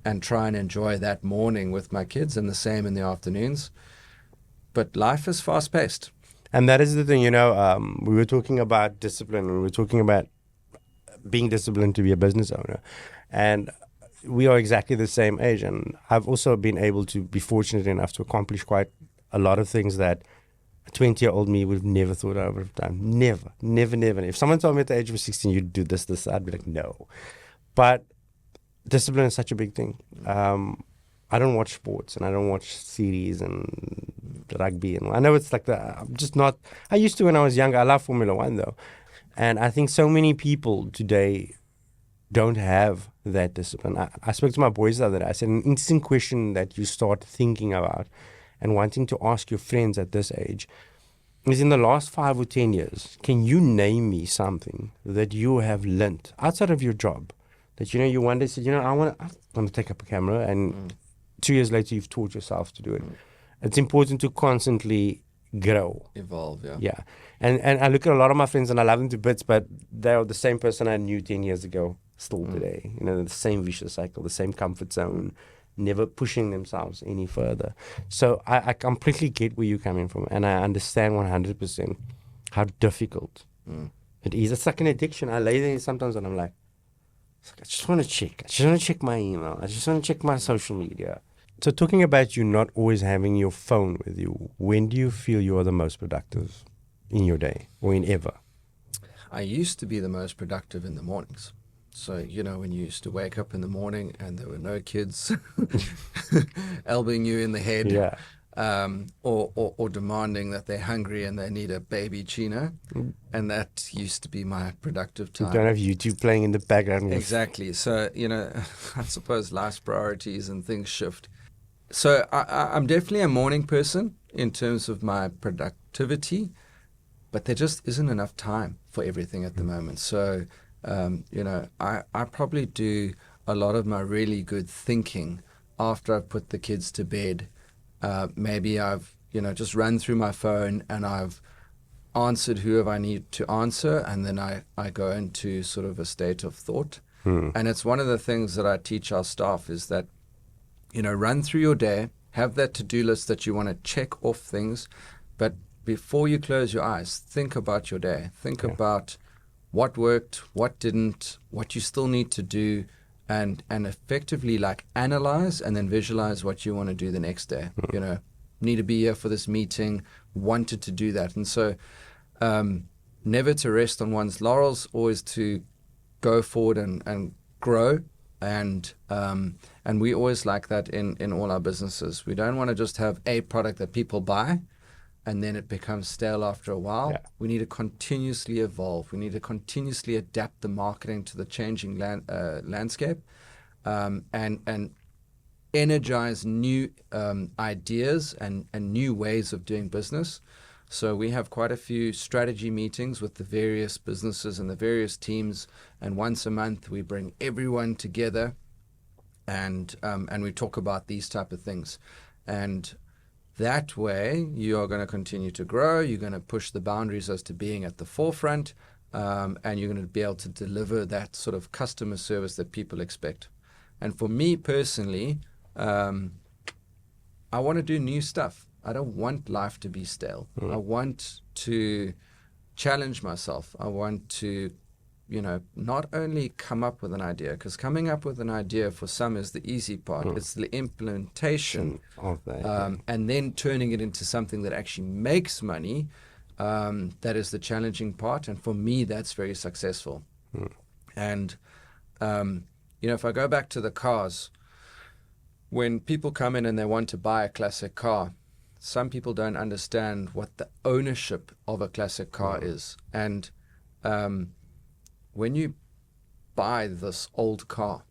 and try and enjoy that morning with my kids, and the same in the afternoons. But life is fast-paced. And that is the thing, we were talking about discipline. We were talking about being disciplined to be a business owner. And we are exactly the same age. And I've also been able to be fortunate enough to accomplish quite a lot of things that a 20-year-old me would have never thought I would have done. Never. If someone told me at the age of 16, you'd do this, I'd be like, no. But discipline is such a big thing. I don't watch sports and I don't watch series and rugby. And I know it's like I'm just not. I used to when I was younger. I love Formula One though. And I think so many people today don't have that discipline. I spoke to my boys the other day. I said, an interesting question that you start thinking about and wanting to ask your friends at this age is, in the last 5 or 10 years, can you name me something that you have learnt outside of your job that, you one day said, I want to take up a camera, and 2 years later you've taught yourself to do it. It's important to constantly grow. Evolve, yeah. Yeah. And I look at a lot of my friends and I love them to bits, but they're the same person I knew 10 years ago still today. The same vicious cycle, the same comfort zone, never pushing themselves any further. So I completely get where you're coming from, and I understand 100% how difficult it is. It's like an addiction. I lay there sometimes and I'm like, I just want to check. I just want to check my email. I just want to check my social media. So talking about you not always having your phone with you, when do you feel you are the most productive in your day or in ever? I used to be the most productive in the mornings. So, when you used to wake up in the morning and there were no kids elbowing you in the head, or demanding that they're hungry and they need a baby Chino. And that used to be my productive time. You don't have YouTube playing in the background. Exactly. So, I suppose life's priorities and things shift. So I'm definitely a morning person in terms of my productivity, but there just isn't enough time for everything at the moment. So, I probably do a lot of my really good thinking after I've put the kids to bed. Maybe I've, just run through my phone and I've answered whoever I need to answer, and then I go into sort of a state of thought. And it's one of the things that I teach our staff is that, run through your day, have that to-do list that you want to check off things, but before you close your eyes, think about your day. Think about what worked, what didn't, what you still need to do, and effectively analyze and then visualize what you want to do the next day. Need to be here for this meeting, wanted to do that. And so never to rest on one's laurels, always to go forward and grow. And we always like that in all our businesses. We don't want to just have a product that people buy and then it becomes stale after a while. Yeah. We need to continuously evolve. We need to continuously adapt the marketing to the changing landscape, and energize new ideas and new ways of doing business. So we have quite a few strategy meetings with the various businesses and the various teams, and once a month we bring everyone together and we talk about these type of things. And that way you are going to continue to grow, you're going to push the boundaries as to being at the forefront, and you're going to be able to deliver that sort of customer service that people expect. And for me personally, I want to do new stuff. I don't want life to be stale. I want to challenge myself. I want to, not only come up with an idea, because coming up with an idea for some is the easy part. It's the implementation of that, and then turning it into something that actually makes money. That is the challenging part. And for me, that's very successful. And, if I go back to the cars, when people come in and they want to buy a classic car, some people don't understand what the ownership of a classic car is. And when you buy this old car,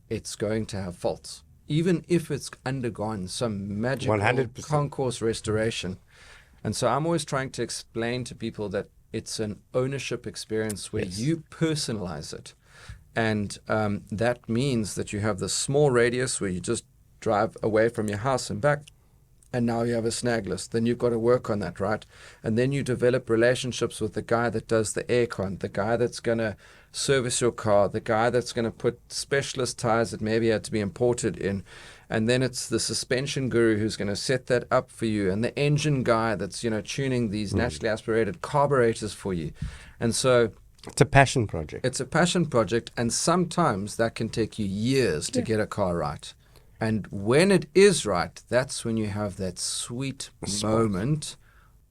it's going to have faults, even if it's undergone some magical 100%. concourse restoration. And so I'm always trying to explain to people that it's an ownership experience where you personalize it. And that means that you have this small radius where you just drive away from your house and back, and now you have a snag list. Then you've got to work on that, right? And then you develop relationships with the guy that does the aircon, the guy that's going to service your car, the guy that's going to put specialist tires that maybe had to be imported in. And then it's the suspension guru who's going to set that up for you, and the engine guy that's, tuning these naturally aspirated carburetors for you. And so it's a passion project. It's a passion project, and sometimes that can take you years to get a car right. And when it is right, that's when you have that sweet moment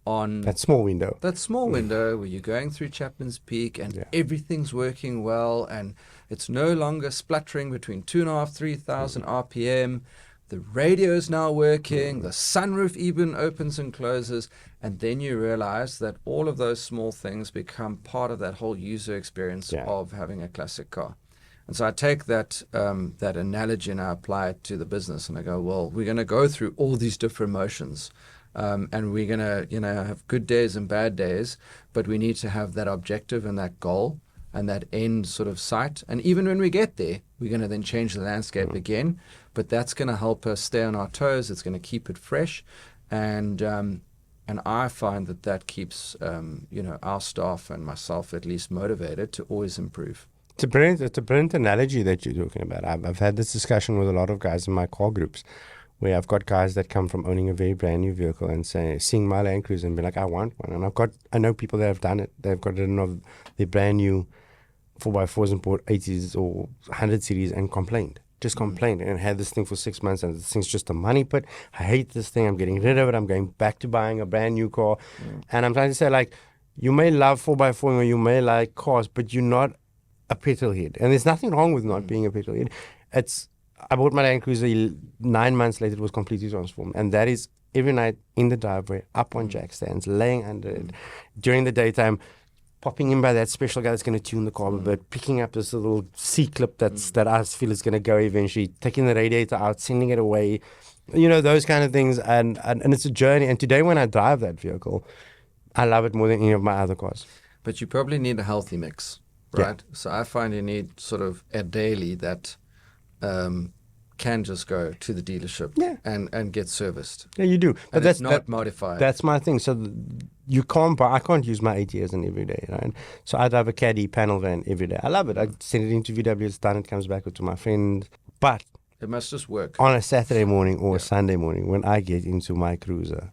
on that small window. That small window where you're going through Chapman's Peak and everything's working well, and it's no longer spluttering between 2,500, 3,000 RPM. The radio is now working. The sunroof even opens and closes. And then you realize that all of those small things become part of that whole user experience of having a classic car. And so I take that that analogy and I apply it to the business, and I go, well, we're going to go through all these different motions, and we're going to have good days and bad days, but we need to have that objective and that goal and that end sort of sight. And even when we get there, we're going to then change the landscape again, but that's going to help us stay on our toes. It's going to keep it fresh, and I find that keeps our staff and myself at least motivated to always improve. It's a brilliant analogy that you're talking about. I've had this discussion with a lot of guys in my car groups, where I've got guys that come from owning a very brand new vehicle and seeing my Land Cruiser and be like, I want one. And I know people that have done it. They've got rid of their brand new 4x4s and bought 80s or 100 series and complained. Just complained and had this thing for 6 months, and this thing's just a money pit. I hate this thing. I'm getting rid of it. I'm going back to buying a brand new car. And I'm trying to say, like, you may love 4x4 or you may like cars, but you're not a petrolhead. And there's nothing wrong with not being a petrolhead. I bought my Land Cruiser 9 months later. It was completely transformed. And that is every night in the driveway, up on jack stands, laying under it. During the daytime, popping in by that special guy that's going to tune the car a bit, picking up this little C-clip that I feel is going to go eventually, taking the radiator out, sending it away, those kind of things. And it's a journey. And today when I drive that vehicle, I love it more than any of my other cars. But you probably need a healthy mix, right? Yeah. So I find you need sort of a daily that can just go to the dealership and get serviced. Yeah, you do. But that's not modified. That's my thing. So I can't use my AT as an everyday, right? So I drive a Caddy panel van every day. I love it. I send it into VW, it's done, it comes back to my friend. But it must just work. On a Saturday morning or a Sunday morning, when I get into my cruiser,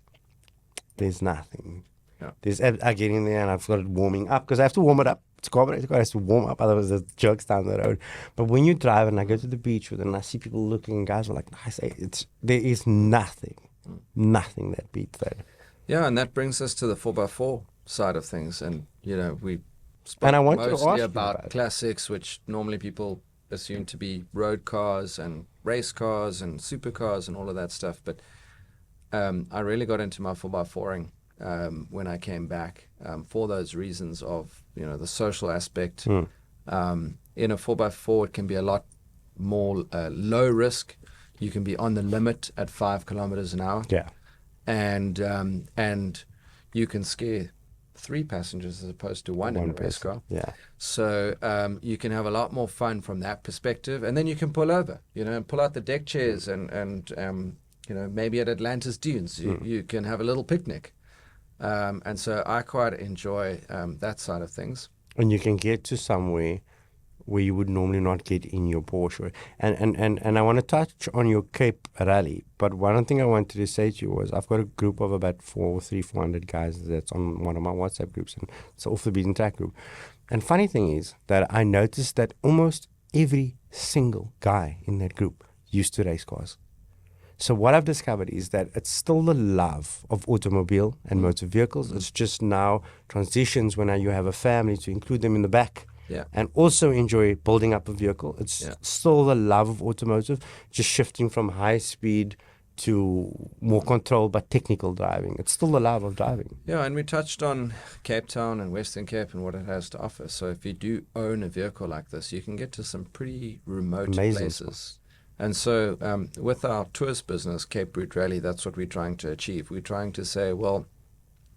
there's nothing. Yeah. I get in there and I've got it warming up because I have to warm it up. It's carburetor, it has to warm up, otherwise it jerks down the road. But when you drive and I go to the beach with it and I see people looking, and guys are like, there is nothing that beats that. Yeah, and that brings us to the 4x4 side of things. And, we spoke mostly about classics, which normally people assume to be road cars and race cars and supercars and all of that stuff. But I really got into my 4x4ing when I came back for those reasons of the social aspect. In a 4x4, it can be a lot more low risk. You can be on the limit at 5 kilometers an hour. Yeah, and you can scare 3 passengers as opposed to one in a race car. Yeah. So you can have a lot more fun from that perspective, and then you can pull over, and pull out the deck chairs and maybe at Atlantis Dunes you can have a little picnic. And so I quite enjoy that side of things. And you can get to somewhere where you would normally not get in your Porsche. And I want to touch on your Cape Rally, but one thing I wanted to say to you was I've got a group of about 400 guys that's on one of my WhatsApp groups, and it's Off the Beaten Track group. And funny thing is that I noticed that almost every single guy in that group used to race cars. So what I've discovered is that it's still the love of automobile and motor vehicles. It's just now transitions when you have a family to include them in the back. Yeah. And also enjoy building up a vehicle. It's still the love of automotive, just shifting from high speed to more controlled but technical driving. It's still the love of driving. Yeah, and we touched on Cape Town and Western Cape and what it has to offer. So if you do own a vehicle like this, you can get to some pretty remote places. And so with our tours business, Cape Route Rally, that's what we're trying to achieve. We're trying to say, well,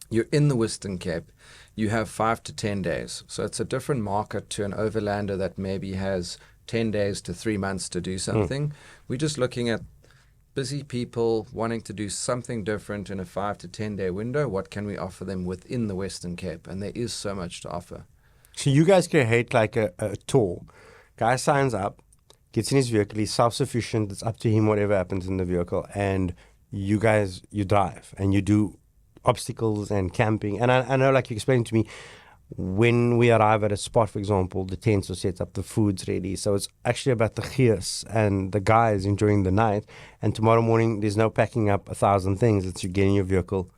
you're in the Western Cape, you have 5 to 10 days. So it's a different market to an overlander that maybe has 10 days to 3 months to do something. We're just looking at busy people wanting to do something different in a 5 to 10 day window. What can we offer them within the Western Cape? And there is so much to offer. So you guys create like a tour. Guy signs up, gets in his vehicle, he's self-sufficient, it's up to him whatever happens in the vehicle, and you guys, you drive and you do obstacles and camping. And I know, like you explained to me, when we arrive at a spot, for example, the tents are set up, the food's ready. So it's actually about the gears and the guys enjoying the night. And tomorrow morning, there's no packing up 1,000 things. It's you get in your vehicle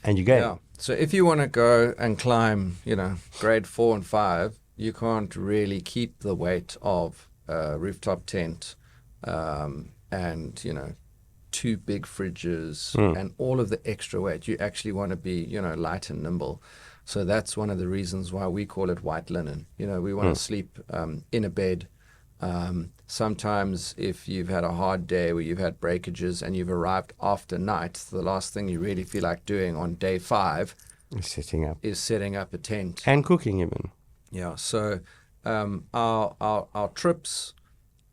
and you go. Yeah. So if you want to go and climb, grade 4 and 5, you can't really keep the weight of a rooftop tent and, 2 big fridges and all of the extra weight. You actually want to be, light and nimble. So that's one of the reasons why we call it white linen. We want to sleep in a bed. Sometimes if you've had a hard day where you've had breakages and you've arrived after night, the last thing you really feel like doing on day 5 is setting up a tent. And cooking even. Yeah, so our trips,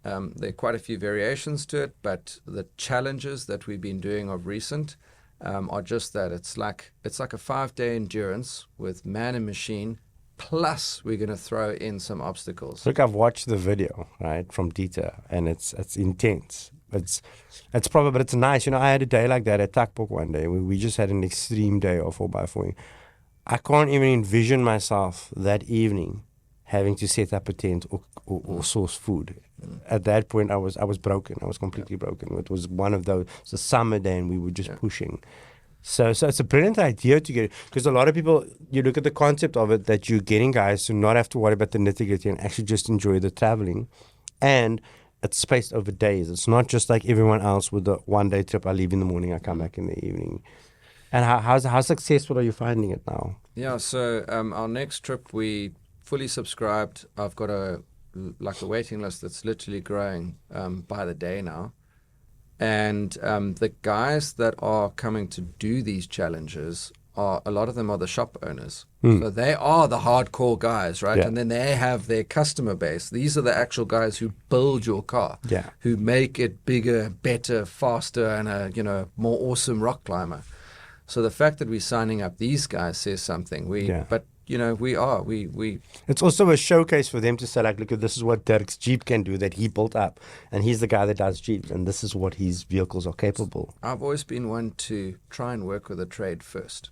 there are quite a few variations to it, but the challenges that we've been doing of recent are just that. It's like a 5-day endurance with man and machine, plus we're going to throw in some obstacles. Look, I've watched the video, right, from Dieter, and it's intense. It's probably, but it's nice. I had a day like that at Takpok one day. We just had an extreme day of 4x4. I can't even envision myself that evening having to set up a tent or source food. At that point, I was broken. I was completely broken. It was one of those, it's a summer day, and we were just pushing. So it's a brilliant idea to get, because a lot of people, you look at the concept of it, that you're getting guys to not have to worry about the nitty-gritty and actually just enjoy the traveling. And it's spaced over days. It's not just like everyone else with the 1-day trip. I leave in the morning, I come back in the evening. And how successful are you finding it now? Yeah, so our next trip, we fully subscribed. I've got a waiting list that's literally growing by the day now. And the guys that are coming to do these challenges, a lot of them are the shop owners. So they are the hardcore guys, right? Yeah. And then they have their customer base. These are the actual guys who build your car, who make it bigger, better, faster, and a more awesome rock climber. So the fact that we're signing up these guys says something. But we are. It's also a showcase for them to say, like, look, this is what Dirk's Jeep can do that he built up. And he's the guy that does Jeeps, and this is what his vehicles are capable. I've always been one to try and work with the trade first,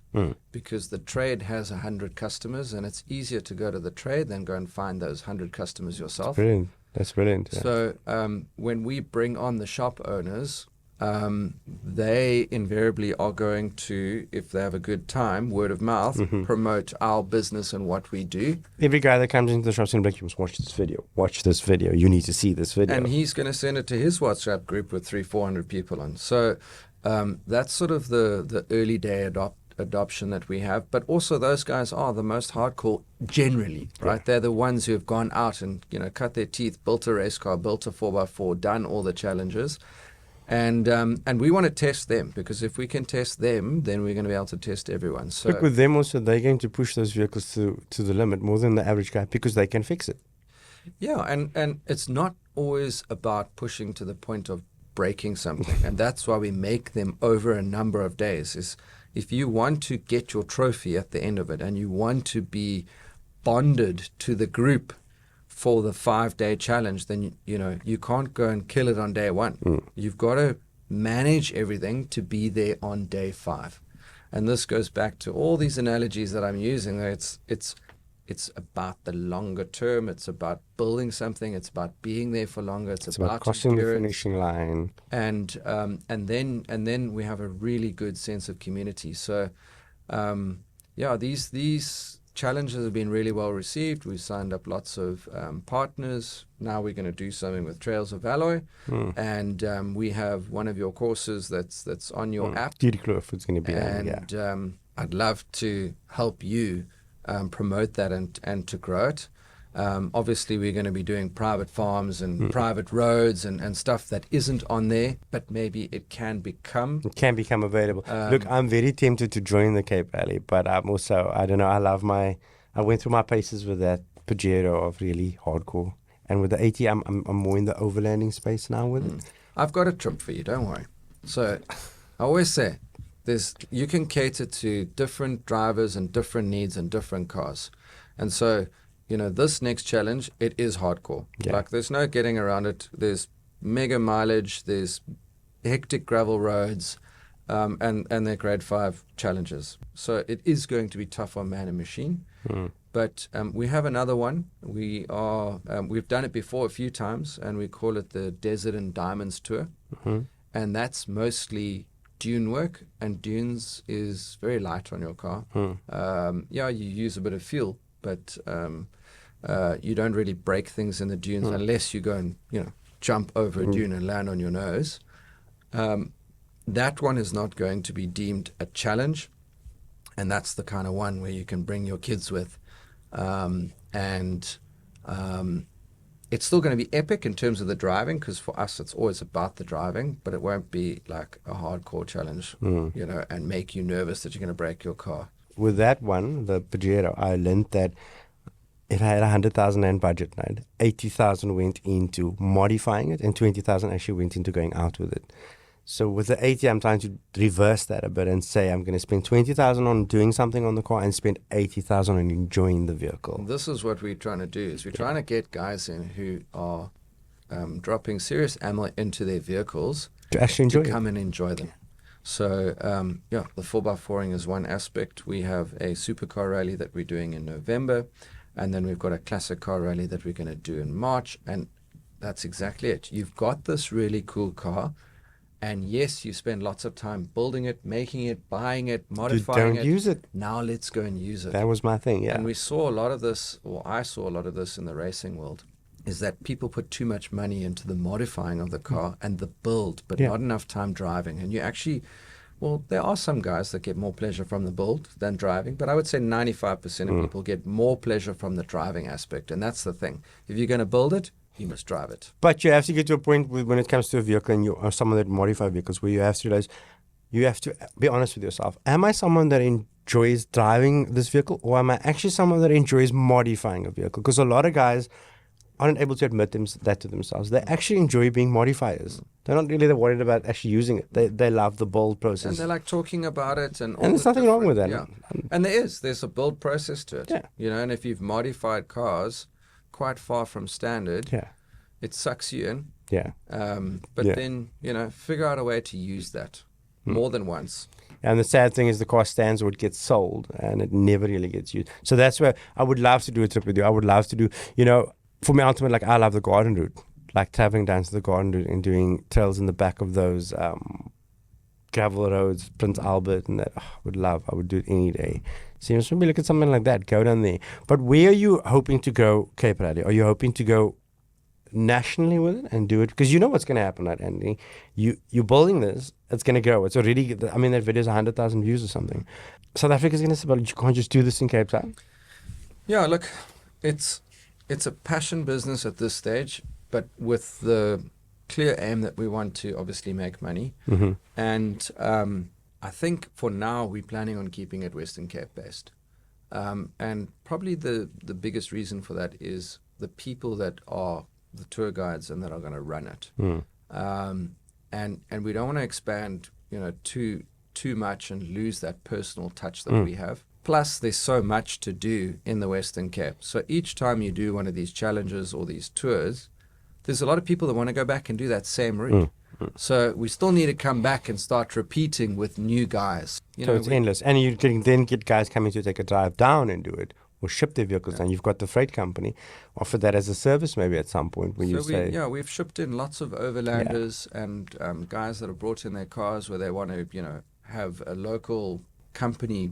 because the trade has 100 customers, and it's easier to go to the trade than go and find those 100 customers yourself. That's brilliant. Yeah. So when we bring on the shop owners, they invariably are going to, if they have a good time, word of mouth, promote our business and what we do. Every guy that comes into the shop is going to be like, you must watch this video, you need to see this video. And he's going to send it to his WhatsApp group with 300-400 people on. So that's sort of the early day adoption that we have. But also those guys are the most hardcore generally, right? Yeah. They're the ones who have gone out and cut their teeth, built a race car, built a 4x4, done all the challenges. And we want to test them, because if we can test them, then we're going to be able to test everyone. So look, with them also, they're going to push those vehicles to the limit more than the average guy, because they can fix it. Yeah, and it's not always about pushing to the point of breaking something. And that's why we make them over a number of days. Is if you want to get your trophy at the end of it, and you want to be bonded to the group for the 5-day challenge, then you can't go and kill it on day 1. You've got to manage everything to be there on day 5. And this goes back to all these analogies that I'm using. It's about the longer term. It's about building something. It's about being there for longer. It's about crossing the finishing line. And then we have a really good sense of community. So these challenges have been really well received. We've signed up lots of partners. Now we're going to do something with Trails of Alloy, and we have one of your courses that's on your app. It's going to be and I'd love to help you promote that and to grow it. Obviously, we're going to be doing private farms and private roads and stuff that isn't on there, but maybe it can become available. Look, I'm very tempted to join the Cape Valley, but I'm also, I don't know, I went through my paces with that Pajero of really hardcore. And with the AT, I'm more in the overlanding space now with it. I've got a trip for you, don't worry. So I always say, you can cater to different drivers and different needs and different cars. And so, this next challenge, it is hardcore. Yeah. Like, there's no getting around it. There's mega mileage, there's hectic gravel roads, and they're grade 5 challenges. So it is going to be tough on man and machine. But we have another one. We've done it before a few times, and we call it the Desert and Diamonds Tour. And that's mostly dune work, and dunes is very light on your car. You use a bit of fuel, but you don't really break things in the dunes unless you go and jump over a dune and land on your nose. That one is not going to be deemed a challenge, and that's the kind of one where you can bring your kids with. It's still going to be epic in terms of the driving, because for us it's always about the driving, but it won't be like a hardcore challenge, and make you nervous that you're going to break your car. With that one, the Pajero, I learned that it had 100,000 Rand budget, right? 80,000 went into modifying it, and 20,000 actually went into going out with it. So with the 80, I'm trying to reverse that a bit and say I'm going to spend 20,000 on doing something on the car and spend 80,000 on enjoying the vehicle. This is what we're trying to do, is we're trying to get guys in who are dropping serious ammo into their vehicles to actually enjoy come and enjoy them. So, the 4x4ing is one aspect. We have a supercar rally that we're doing in November, and then we've got a classic car rally that we're going to do in March, and that's exactly it. You've got this really cool car, and yes, you spend lots of time building it, making it, buying it, modifying it. Don't use it. Now let's go and use it. That was my thing, yeah. And we saw a lot of this, or I saw a lot of this in the racing world, is that people put too much money into the modifying of the car and the build, but not enough time driving. And you actually, there are some guys that get more pleasure from the build than driving, but I would say 95% of people get more pleasure from the driving aspect. And that's the thing. If you're going to build it, you must drive it. But you have to get to a point when it comes to a vehicle, and you are someone that modifies vehicles, where you have to realize, you have to be honest with yourself. Am I someone that enjoys driving this vehicle, or am I actually someone that enjoys modifying a vehicle? Because a lot of guys aren't able to admit that to themselves. They actually enjoy being modifiers. They're not really worried about actually using it. They love the build process. And they like talking about it. And there's nothing wrong with that. Yeah. And there's a build process to it. Yeah. And if you've modified cars quite far from standard, it sucks you in. Yeah. Then, figure out a way to use that more than once. And the sad thing is the car stands or it gets sold, and it never really gets used. So that's where I would love to do a trip with you. I would love to do, for me, ultimately, I love the garden route, like traveling down to the garden route and doing trails in the back of those gravel roads, Prince Albert, and that. I would do it any day. So maybe look at something like that, go down there. But where are you hoping to go, Cape Rally? Are you hoping to go nationally with it and do it? Because you know what's going to happen, right, Andy? You're building this, it's going to grow. It's already, that video's 100,000 views or something. South Africa's going to say, well, you can't just do this in Cape Town. Yeah, look, it's a passion business at this stage, but with the clear aim that we want to obviously make money. And I think for now we're planning on keeping it Western Cape based. And probably the biggest reason for that is the people that are the tour guides and that are going to run it. And we don't want to expand, too much and lose that personal touch that we have. Plus, there's so much to do in the Western Cape. So each time you do one of these challenges or these tours, there's a lot of people that want to go back and do that same route. So we still need to come back and start repeating with new guys. So it's endless. And you can then get guys coming to take a drive down and do it, or ship their vehicles down. You've got the freight company, offer that as a service maybe at some point where we've shipped in lots of overlanders and guys that have brought in their cars where they want to, have a local company,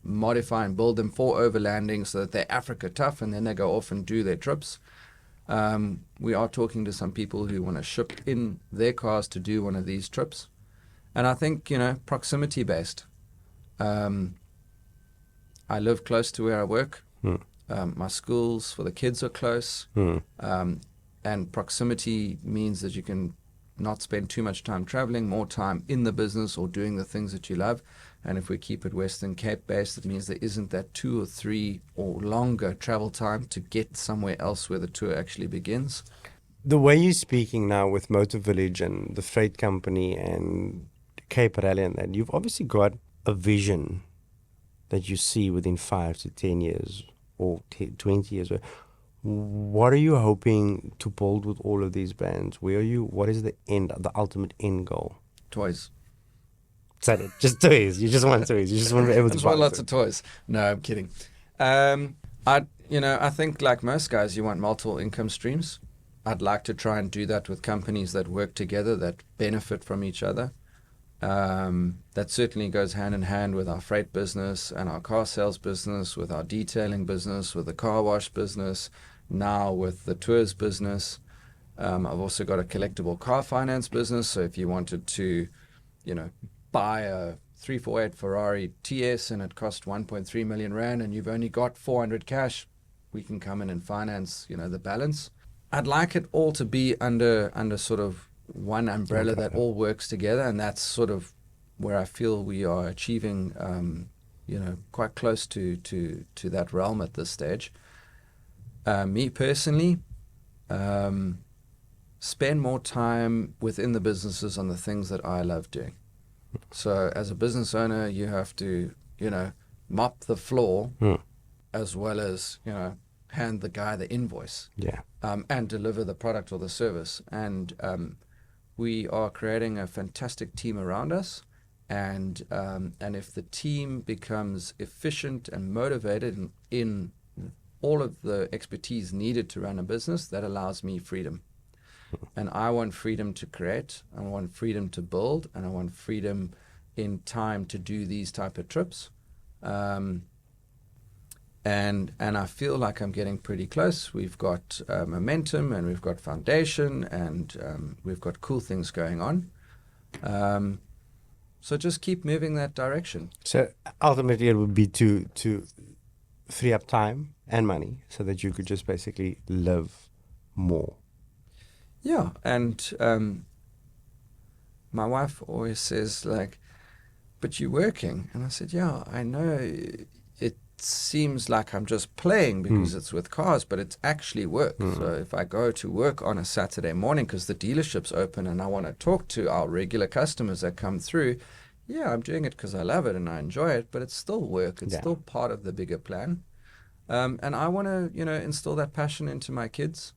modify and build them for overlanding so that they're Africa tough, and then they go off and do their trips. We are talking to some people who want to ship in their cars to do one of these trips. And I think, proximity based. I live close to where I work. My schools for the kids are close. And proximity means that you can not spend too much time traveling, more time in the business or doing the things that you love. And if we keep it Western Cape based, it means there isn't that 2 or 3 or longer travel time to get somewhere else where the tour actually begins. the way you're speaking now with Moto Village and the freight company and Cape Rally and that, you've obviously got a vision that you see within 5 to 10 years or 20 years. What are you hoping to build with all of these brands? What is the ultimate end goal? Toys. Said it. Just toys. You just want toys. You just want to be able to Just buy want lots of toys. No, I'm kidding. I think like most guys, you want multiple income streams. I'd like to try and do that with companies that work together, that benefit from each other. That certainly goes hand in hand with our freight business and our car sales business, with our detailing business, with the car wash business, now with the tours business. I've also got a collectible car finance business. So if you wanted to, buy a 348 Ferrari TS and it cost 1.3 million rand and you've only got 400 cash, we can come in and finance, the balance. I'd like it all to be under sort of one umbrella that all works together, and that's sort of where I feel we are achieving, quite close to that realm at this stage. Me personally, spend more time within the businesses on the things that I love doing. So as a business owner, you have to, mop the floor as well as, hand the guy the invoice. Yeah. And deliver the product or the service. And we are creating a fantastic team around us. And if the team becomes efficient and motivated in all of the expertise needed to run a business, that allows me freedom. And I want freedom to create, I want freedom to build, and I want freedom in time to do these type of trips. And I feel like I'm getting pretty close. We've got momentum, and we've got foundation, and we've got cool things going on. So just keep moving that direction. So ultimately it would be to free up time and money so that you could just basically live more. Yeah, and my wife always says, like, but you're working. And I said, yeah, I know it seems like I'm just playing because it's with cars, but it's actually work. So if I go to work on a Saturday morning because the dealership's open and I want to talk to our regular customers that come through, yeah, I'm doing it because I love it and I enjoy it, but it's still work. It's still part of the bigger plan. And I want to, instill that passion into my kids.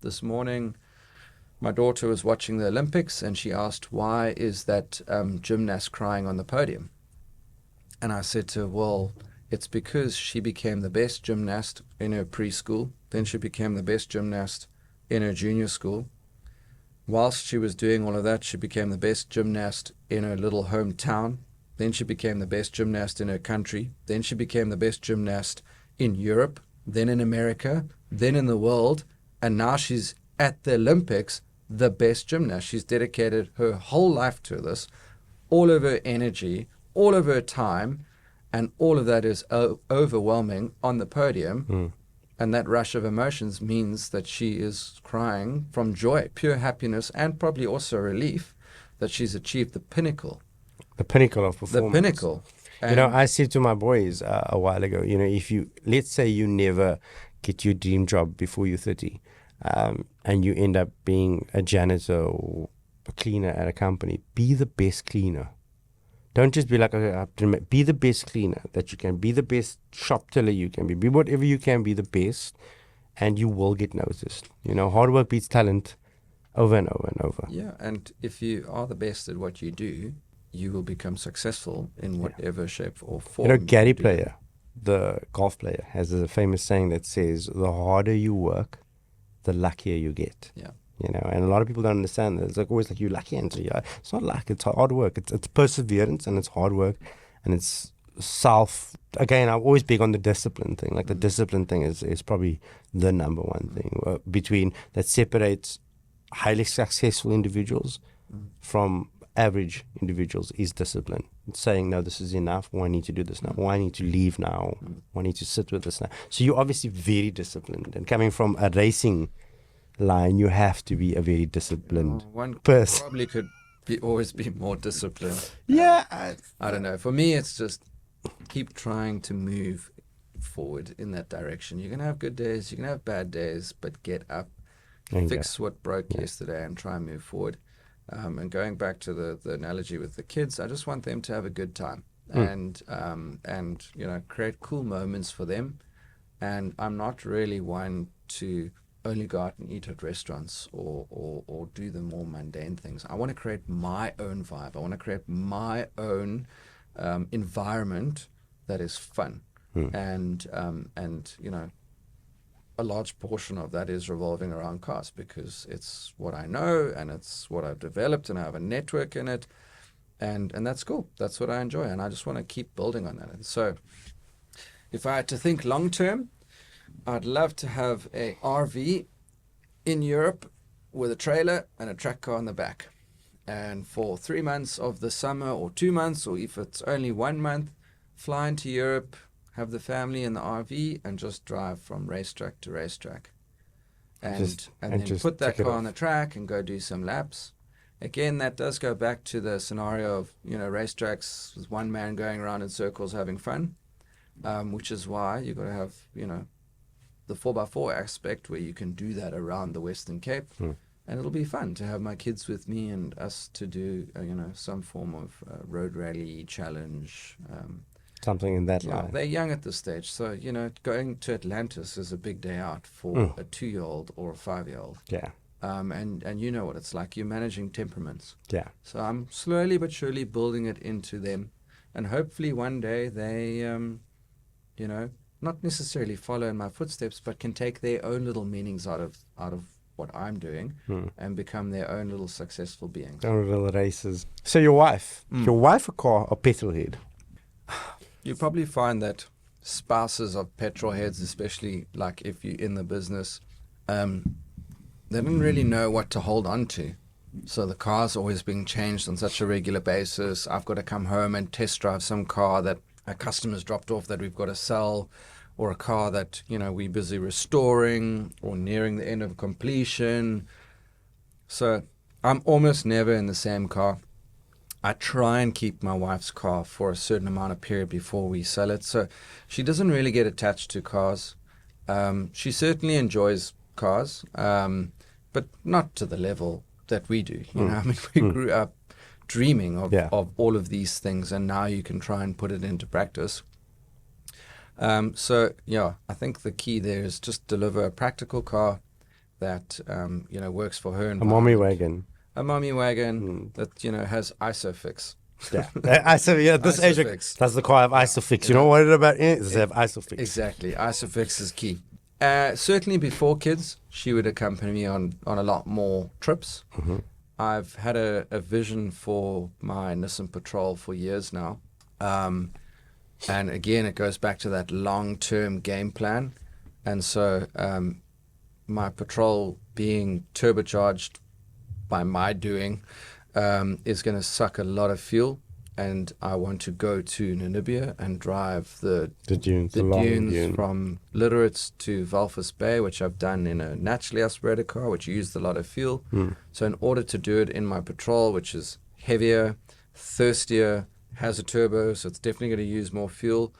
This morning, my daughter was watching the Olympics and she asked, why is that gymnast crying on the podium? And I said to her, well, it's because she became the best gymnast in her preschool. Then she became the best gymnast in her junior school. Whilst she was doing all of that, she became the best gymnast in her little hometown. Then she became the best gymnast in her country. Then she became the best gymnast in Europe, then in America, then in the world. And now she's at the Olympics, the best gymnast. She's dedicated her whole life to this, all of her energy, all of her time, and all of that is overwhelming on the podium. And that rush of emotions means that she is crying from joy, pure happiness, and probably also relief that she's achieved the pinnacle. The pinnacle of performance. The pinnacle. And I said to my boys a while ago, if you, let's say you never get your dream job before you're 30, and you end up being a janitor or a cleaner at a company, be the best cleaner. Don't just be like, okay, be the best cleaner that you can. Be the best shop teller you can be. Be whatever you can, be the best, and you will get noticed. Hard work beats talent over and over and over. Yeah, and if you are the best at what you do, you will become successful in whatever shape or form. Gary Player, the golf player, has a famous saying that says, the harder you work, the luckier you get. Yeah. And a lot of people don't understand that. It's like always like, you're lucky, Antony. It's not luck, it's hard work. It's perseverance and it's hard work and it's again, I'm always big on the discipline thing. Like the discipline thing is probably the number one thing that separates highly successful individuals from average individuals is discipline. It's saying, no, this is enough. I need to do this now. I need to leave now. I need to sit with this now. So you're obviously very disciplined. And coming from a racing line, you have to be a very disciplined person. Probably could always be more disciplined. Yeah. I don't know. For me, it's just keep trying to move forward in that direction. You're going to have good days, you're going to have bad days, but get up, fix what broke yesterday and try and move forward. And going back to the analogy with the kids, I just want them to have a good time and create cool moments for them. And I'm not really one to only go out and eat at restaurants or do the more mundane things. I want to create my own vibe. I want to create my own environment that is fun. And a large portion of that is revolving around cars because it's what I know and it's what I've developed and I have a network in it. And that's cool. That's what I enjoy. And I just want to keep building on that. And so if I had to think long term, I'd love to have a RV in Europe with a trailer and a track car on the back. And for 3 months of the summer or 2 months, or if it's only 1 month, fly into Europe, have the family in the RV and just drive from racetrack to racetrack. And then put that car on the track and go do some laps. Again, that does go back to the scenario of, racetracks with one man going around in circles having fun, which is why you've got to have, the 4x4 aspect where you can do that around the Western Cape. And it'll be fun to have my kids with me and us to do, some form of road rally challenge. Something in that line. They're young at this stage. So, going to Atlantis is a big day out for a 2-year-old or a 5-year-old. Yeah. And you know what it's like. You're managing temperaments. Yeah. So I'm slowly but surely building it into them. And hopefully one day they, not necessarily follow in my footsteps, but can take their own little meanings out of what I'm doing and become their own little successful beings. Own little races. So your wife a car or petrolhead? You probably find that spouses of petrolheads, especially like if you're in the business, they don't really know what to hold on to. So the car's always being changed on such a regular basis. I've got to come home and test drive some car that a customer's dropped off that we've got to sell, or a car that, we're busy restoring or nearing the end of completion. So I'm almost never in the same car. I try and keep my wife's car for a certain amount of period before we sell it. So she doesn't really get attached to cars. She certainly enjoys cars, but not to the level that we do. We grew up dreaming of all of these things, and now you can try and put it into practice. I think the key there is just deliver a practical car that works for her. A mommy wagon. A mommy wagon that has ISOFIX. Yeah, this age does the car have ISOFIX? You know what about it? Does it have ISOFIX? Exactly, ISOFIX is key. Certainly before kids, she would accompany me on a lot more trips. I've had a vision for my Nissan Patrol for years now. And again, it goes back to that long-term game plan. And so my Patrol being turbocharged by my doing is going to suck a lot of fuel. And I want to go to Namibia and drive the dunes from Literate to Walvis Bay, which I've done in a naturally aspirated car, which used a lot of fuel. So in order to do it in my Patrol, which is heavier, thirstier, has a turbo, so it's definitely going to use more fuel.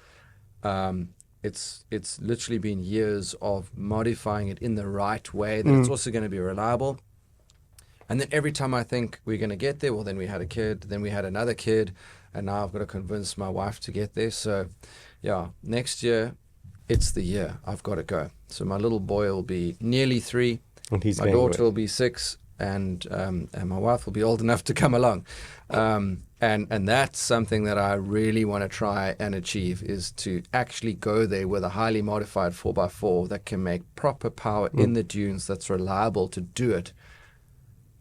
It's literally been years of modifying it in the right way that it's also going to be reliable. And then every time I think we're going to get there, well, then we had a kid, then we had another kid, and now I've got to convince my wife to get there. So, next year, it's the year I've got to go. So my little boy will be nearly 3, and my daughter will be 6, and my wife will be old enough to come along. And that's something that I really want to try and achieve, is to actually go there with a highly modified 4x4 that can make proper power in the dunes, that's reliable to do it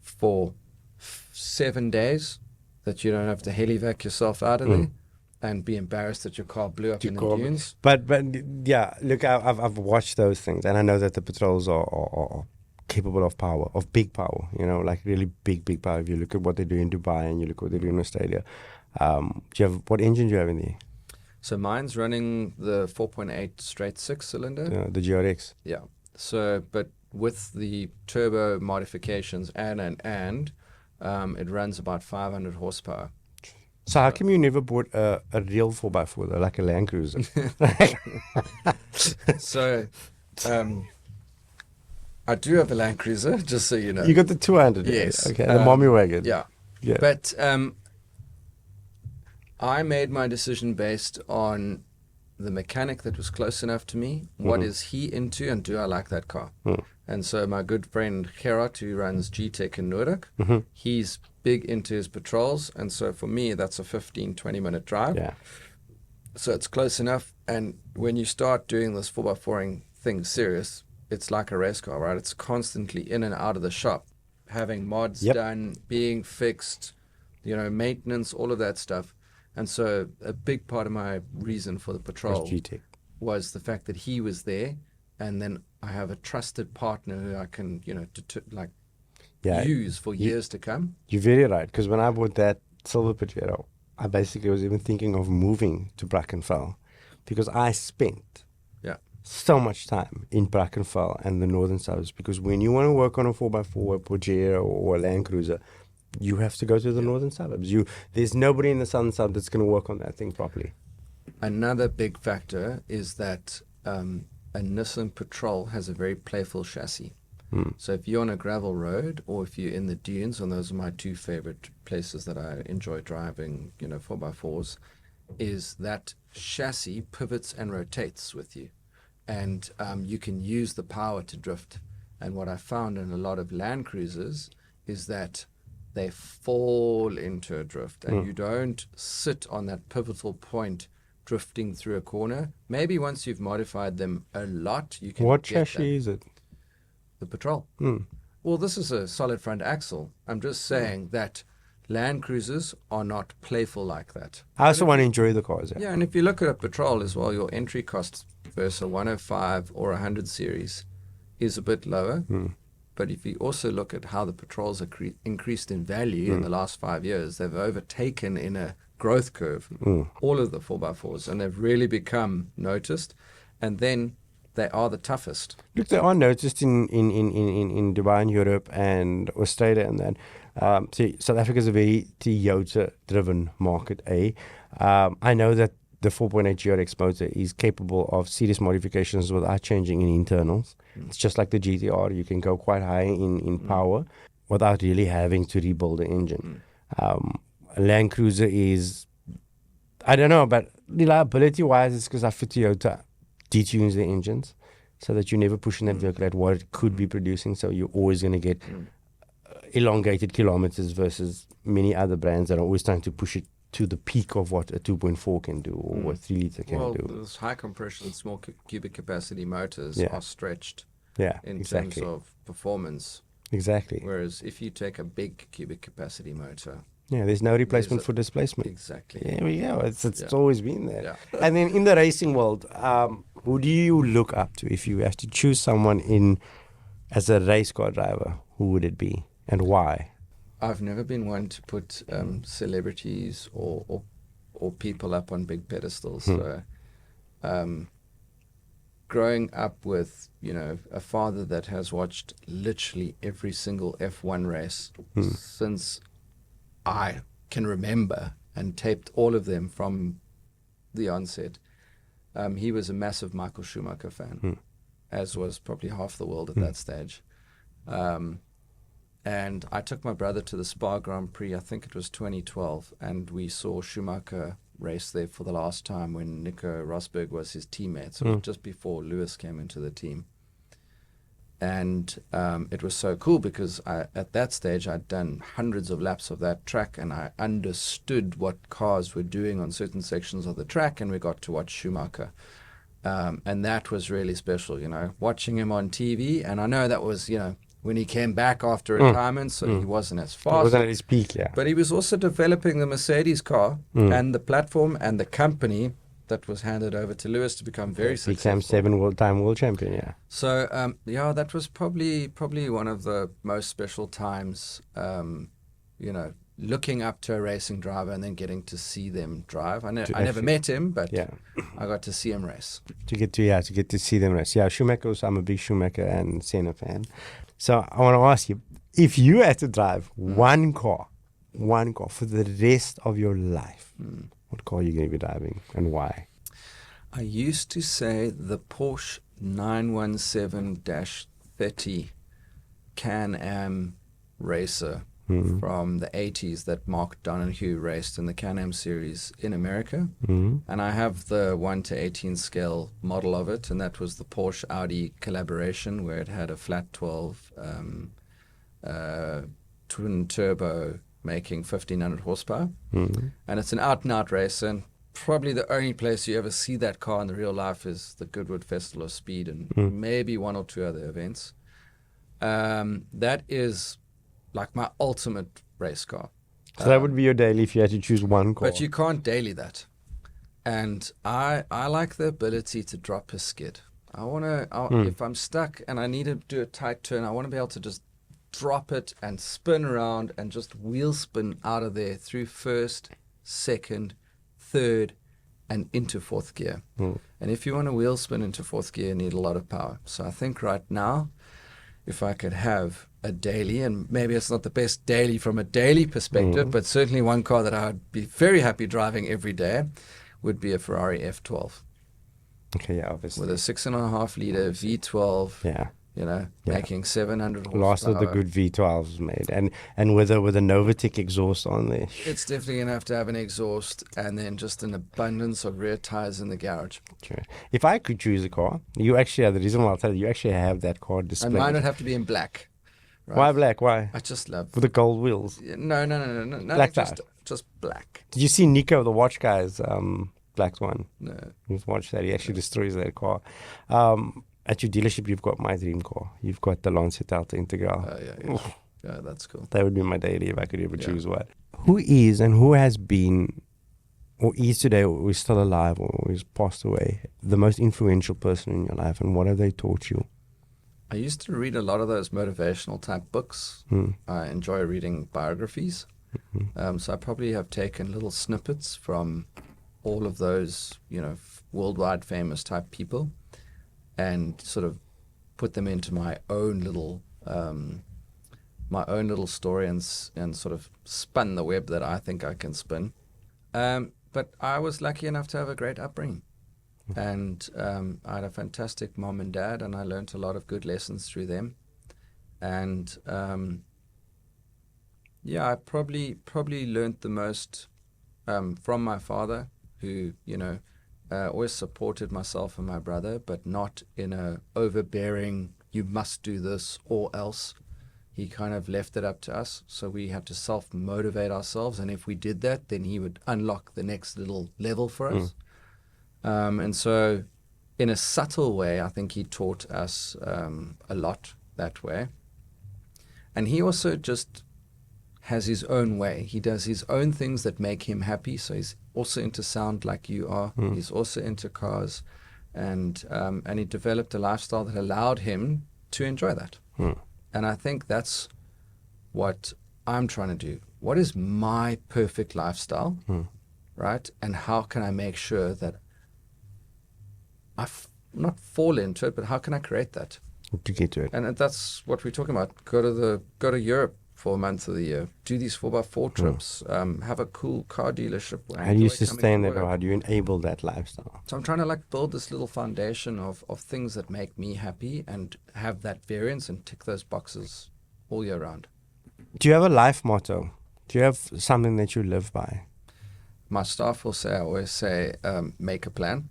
for 7 days, that you don't have to helivac yourself out of there and be embarrassed that your car blew up in the dunes. But yeah, look, I've watched those things, and I know that the Patrols are capable of power, of big power, like really big power. If you look at what they do in Dubai and you look at what they do in Australia, what engine do you have in there? So mine's running the 4.8 straight 6-cylinder. The GRX. Yeah. So, but with the turbo modifications it runs about 500 horsepower. So how come you never bought a real 4x4 though, like a Land Cruiser? So, I do have a Land Cruiser, just so you know. You got the 200? Yes. Okay, the mommy wagon. Yeah. Yeah. But I made my decision based on the mechanic that was close enough to me. What is he into, and do I like that car? And so my good friend Gerard, who runs G-Tech in Nürburgring, he's big into his patrols. And so for me, that's a 15, 20-minute drive. Yeah. So it's close enough. And when you start doing this 4x4ing thing serious, it's like a race car, right? It's constantly in and out of the shop, having mods done, being fixed, maintenance, all of that stuff. And so a big part of my reason for the patrol was the fact that he was there, and then I have a trusted partner who I can, use for years to come. You're very right, because when I bought that silver Pajero, I basically was even thinking of moving to Brackenfell, because I spent so much time in Brackenfell and the northern suburbs, because when you want to work on a 4x4, a Pajero or a Land Cruiser, you have to go to the northern suburbs. There's nobody in the southern suburbs that's going to work on that thing properly. Another big factor is that a Nissan Patrol has a very playful chassis. So if you're on a gravel road, or if you're in the dunes, and those are my two favorite places that I enjoy driving, 4x4s, is that chassis pivots and rotates with you. And you can use the power to drift. And what I found in a lot of Land Cruisers is that they fall into a drift, and you don't sit on that pivotal point drifting through a corner. Maybe once you've modified them a lot, you can. What chassis is it? The Patrol. Well, this is a solid front axle. I'm just saying that Land Cruisers are not playful like that. I also want to enjoy the cars. Yeah, and if you look at a Patrol as well, your entry cost versus a 105 or 100 series is a bit lower. But if you also look at how the Patrols are increased in value in the last 5 years, they've overtaken in a growth curve all of the 4x4s, and they've really become noticed. And then they are the toughest. Look, they are noticed in Dubai and Europe and Australia and that. See, South Africa is a very Toyota-driven market, I know that the 4.8 GRX motor is capable of serious modifications without changing in internals. It's just like the GTR. You can go quite high in power without really having to rebuild the engine. A Land Cruiser is, I don't know, but reliability-wise, it's because after Toyota detunes the engines so that you're never pushing that vehicle at what it could be producing. So you're always going to get elongated kilometers versus many other brands that are always trying to push it to the peak of what a 2.4 can do, or what 3 liter can do. Well, those high compression, small cubic capacity motors are stretched in terms of performance. Exactly. Whereas if you take a big cubic capacity motor, there's no replacement for displacement. Exactly. It's always been there. And then in the racing world, who do you look up to? If you have to choose someone as a race car driver, who would it be and why? I've never been one to put celebrities or people up on big pedestals. So, growing up with a father that has watched literally every single F1 race since I can remember, and taped all of them from the onset. He was a massive Michael Schumacher fan, as was probably half the world at that stage. And I took my brother to the Spa Grand Prix, I think it was 2012, and we saw Schumacher race there for the last time when Nico Rosberg was his teammate, so just before Lewis came into the team. And it was so cool because at that stage I'd done hundreds of laps of that track, and I understood what cars were doing on certain sections of the track, and we got to watch Schumacher. And that was really special, watching him on TV. And I know that was, when he came back after retirement, so he wasn't as fast. He wasn't at his peak, But he was also developing the Mercedes car and the platform and the company that was handed over to Lewis to become very successful. Became 7-time world champion, So, that was probably one of the most special times, looking up to a racing driver and then getting to see them drive. I never met him, but I got to see him race. To get to see them race. Yeah, Schumacher, I'm a big Schumacher and Senna fan. So I want to ask you, if you had to drive one car for the rest of your life, what car are you going to be driving and why? I used to say the Porsche 917-30 Can-Am racer from the 80s that Mark Donohue raced in the Can-Am series in America. And I have the 1:18 scale model of it, and that was the Porsche Audi collaboration where it had a flat 12 twin turbo making 1500 horsepower. And it's an out-and-out racer, and probably the only place you ever see that car in the real life is the Goodwood Festival of Speed and maybe one or two other events. That is like my ultimate race car. So that would be your daily if you had to choose one car. But you can't daily that. And I like the ability to drop a skid. If I'm stuck and I need to do a tight turn, I want to be able to just drop it and spin around and just wheel spin out of there through first, second, third, and into fourth gear. And if you want to wheel spin into fourth gear, you need a lot of power. So I think right now, if I could have a daily, and maybe it's not the best daily from a daily perspective, but certainly one car that I would be very happy driving every day would be a Ferrari F12. Okay, yeah, obviously. With a 6.5 liter V12. Yeah. Making 700 horsepower. Last of the good V12s made, and with a Novatic exhaust on there. It's definitely gonna have to have an exhaust, and then just an abundance of rear tires in the garage. Sure. If I could choose a car, you actually have the reason why I'll tell you actually have that car displayed. And mine would have to be in black. Right? Why black? Why? I just love with the gold wheels. No. Black just black. Did you see Nico, the watch guy's black one? No. You've watched that. He actually destroys that car. At your dealership, you've got my dream car. You've got the Lancia Delta Integral. Oh, yeah. Yeah, that's cool. That would be my daily if I could ever choose one. Who is and who has been, or is today, or is still alive, or is passed away, the most influential person in your life, and what have they taught you? I used to read a lot of those motivational type books. I enjoy reading biographies. So I probably have taken little snippets from all of those, worldwide famous type people, and sort of put them into my own little story and sort of spun the web that I think I can spin. But I was lucky enough to have a great upbringing. And I had a fantastic mom and dad, and I learned a lot of good lessons through them. And I probably learned the most from my father, who, always supported myself and my brother, but not in a overbearing, you must do this or else. He kind of left it up to us, so we had to self-motivate ourselves, and if we did that, then he would unlock the next little level for us. And so in a subtle way, I think he taught us a lot that way. And he also just has his own way. He does his own things that make him happy. So he's also into sound like you are. He's also into cars. And he developed a lifestyle that allowed him to enjoy that. And I think that's what I'm trying to do. What is my perfect lifestyle, right? And how can I make sure that I not fall into it, but how can I create that? To get to it. And that's what we're talking about. Go to Europe for a month of the year. Do these 4x4 trips. Have a cool car dealership. How do you sustain that, or how do you enable that lifestyle? So I'm trying to build this little foundation of things that make me happy and have that variance and tick those boxes all year round. Do you have a life motto? Do you have something that you live by? My staff will say, I always say, make a plan.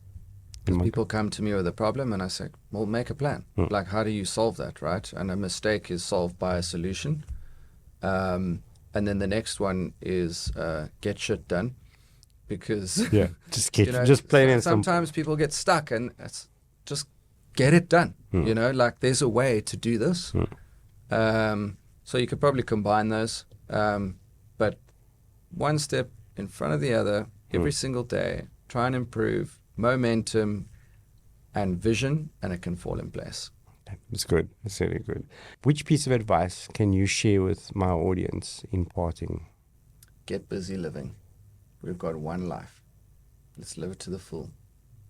Because people come to me with a problem and I say, well, make a plan. Like, how do you solve that, right? And a mistake is solved by a solution. And then the next one is get shit done. Because just plain and simple. Sometimes people get stuck, and it's just get it done. There's a way to do this. So you could probably combine those. But one step in front of the other every single day, try and improve momentum and vision, and it can fall in place. It's good. It's really good. Which piece of advice can you share with my audience in parting? Get busy living. We've got one life. Let's live it to the full.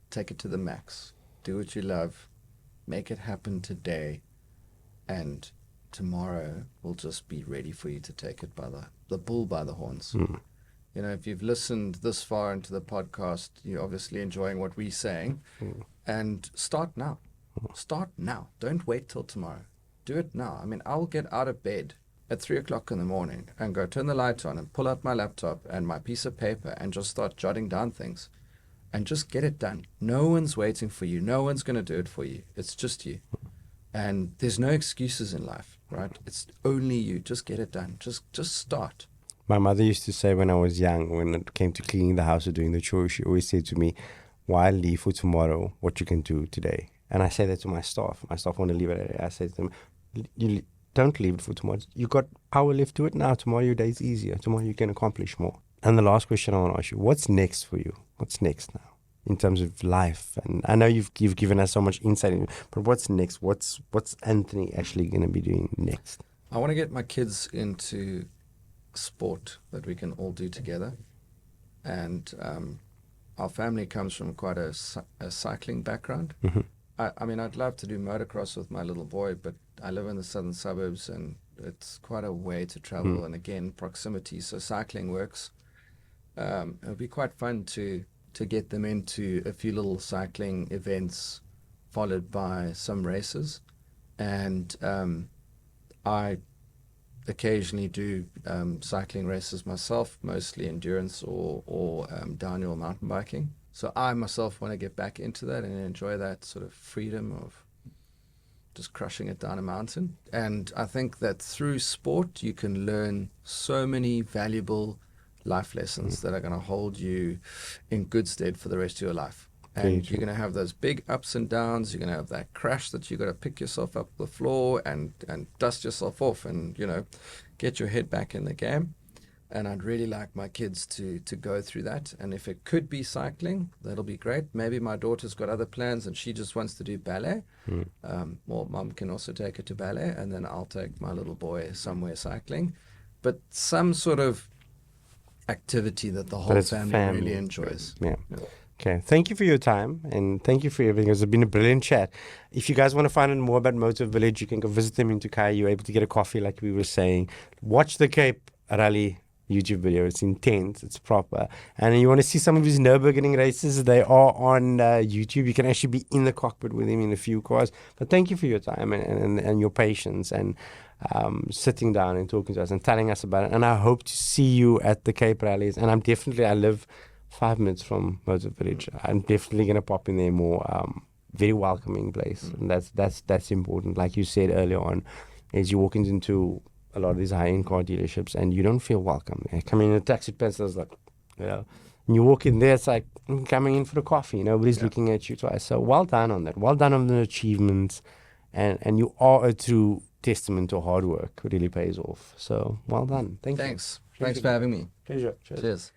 Take it to the max. Do what you love. Make it happen today. And tomorrow will just be ready for you to take it by the bull by the horns. If you've listened this far into the podcast, you're obviously enjoying what we're saying. And start now. Start now. Don't wait till tomorrow. do it now. I mean, I'll get out of bed at 3 o'clock in the morning and go turn the light on and pull out my laptop and my piece of paper and just start jotting down things and just get it done. No one's waiting for you. No one's going to do it for you. It's just you. And there's no excuses in life, right? It's only you. Just get it done. Just start. My mother used to say when I was young, when it came to cleaning the house or doing the chores, she always said to me, why leave for tomorrow what you can do today? And I say that to my staff. My staff want to leave it. I say to them, you don't leave it for tomorrow. You got hour left to it now. Tomorrow your day is easier. Tomorrow you can accomplish more. And the last question I want to ask you, what's next for you? What's next now in terms of life? And I know you've given us so much insight, but what's next? What's Antony actually going to be doing next? I want to get my kids into sport that we can all do together. And our family comes from quite a cycling background. Mm-hmm. I mean, I'd love to do motocross with my little boy, but I live in the southern suburbs and it's quite a way to travel. And again, proximity. So cycling works. It would be quite fun to get them into a few little cycling events followed by some races. And I occasionally do cycling races myself, mostly endurance or downhill mountain biking. So I myself want to get back into that and enjoy that sort of freedom of just crushing it down a mountain. And I think that through sport, you can learn so many valuable life lessons that are going to hold you in good stead for the rest of your life. And you're going to have those big ups and downs. You're going to have that crash that you got to pick yourself up the floor and dust yourself off and, get your head back in the game. And I'd really like my kids to go through that. And if it could be cycling, that'll be great. Maybe my daughter's got other plans and she just wants to do ballet. Well, mom can also take her to ballet, and then I'll take my little boy somewhere cycling. But some sort of activity that the whole family really enjoys. Yeah. Okay, thank you for your time and thank you for everything. It's been a brilliant chat. If you guys want to find out more about Moto Village, you can go visit them in Turkey. You're able to get a coffee like we were saying. Watch the Cape Rally YouTube video. It's intense. It's proper. And you want to see some of his Nürburgring races, they are on YouTube. You can actually be in the cockpit with him in a few cars. But thank you for your time and your patience and sitting down and talking to us and telling us about it. And I hope to see you at the Cape Rallies. And I live 5 minutes from Moto Village. I'm definitely going to pop in there more. Very welcoming place. And that's important. Like you said earlier on, as you walk into a lot of these high-end car dealerships and you don't feel welcome. I come in a taxi pencils like, and you walk in there, it's like coming in for a coffee. Nobody's looking at you twice. So well done on that. Well done on the achievements. And you are a true testament to hard work. It really pays off. So well done. Thanks. Thanks for having me. Pleasure. Cheers.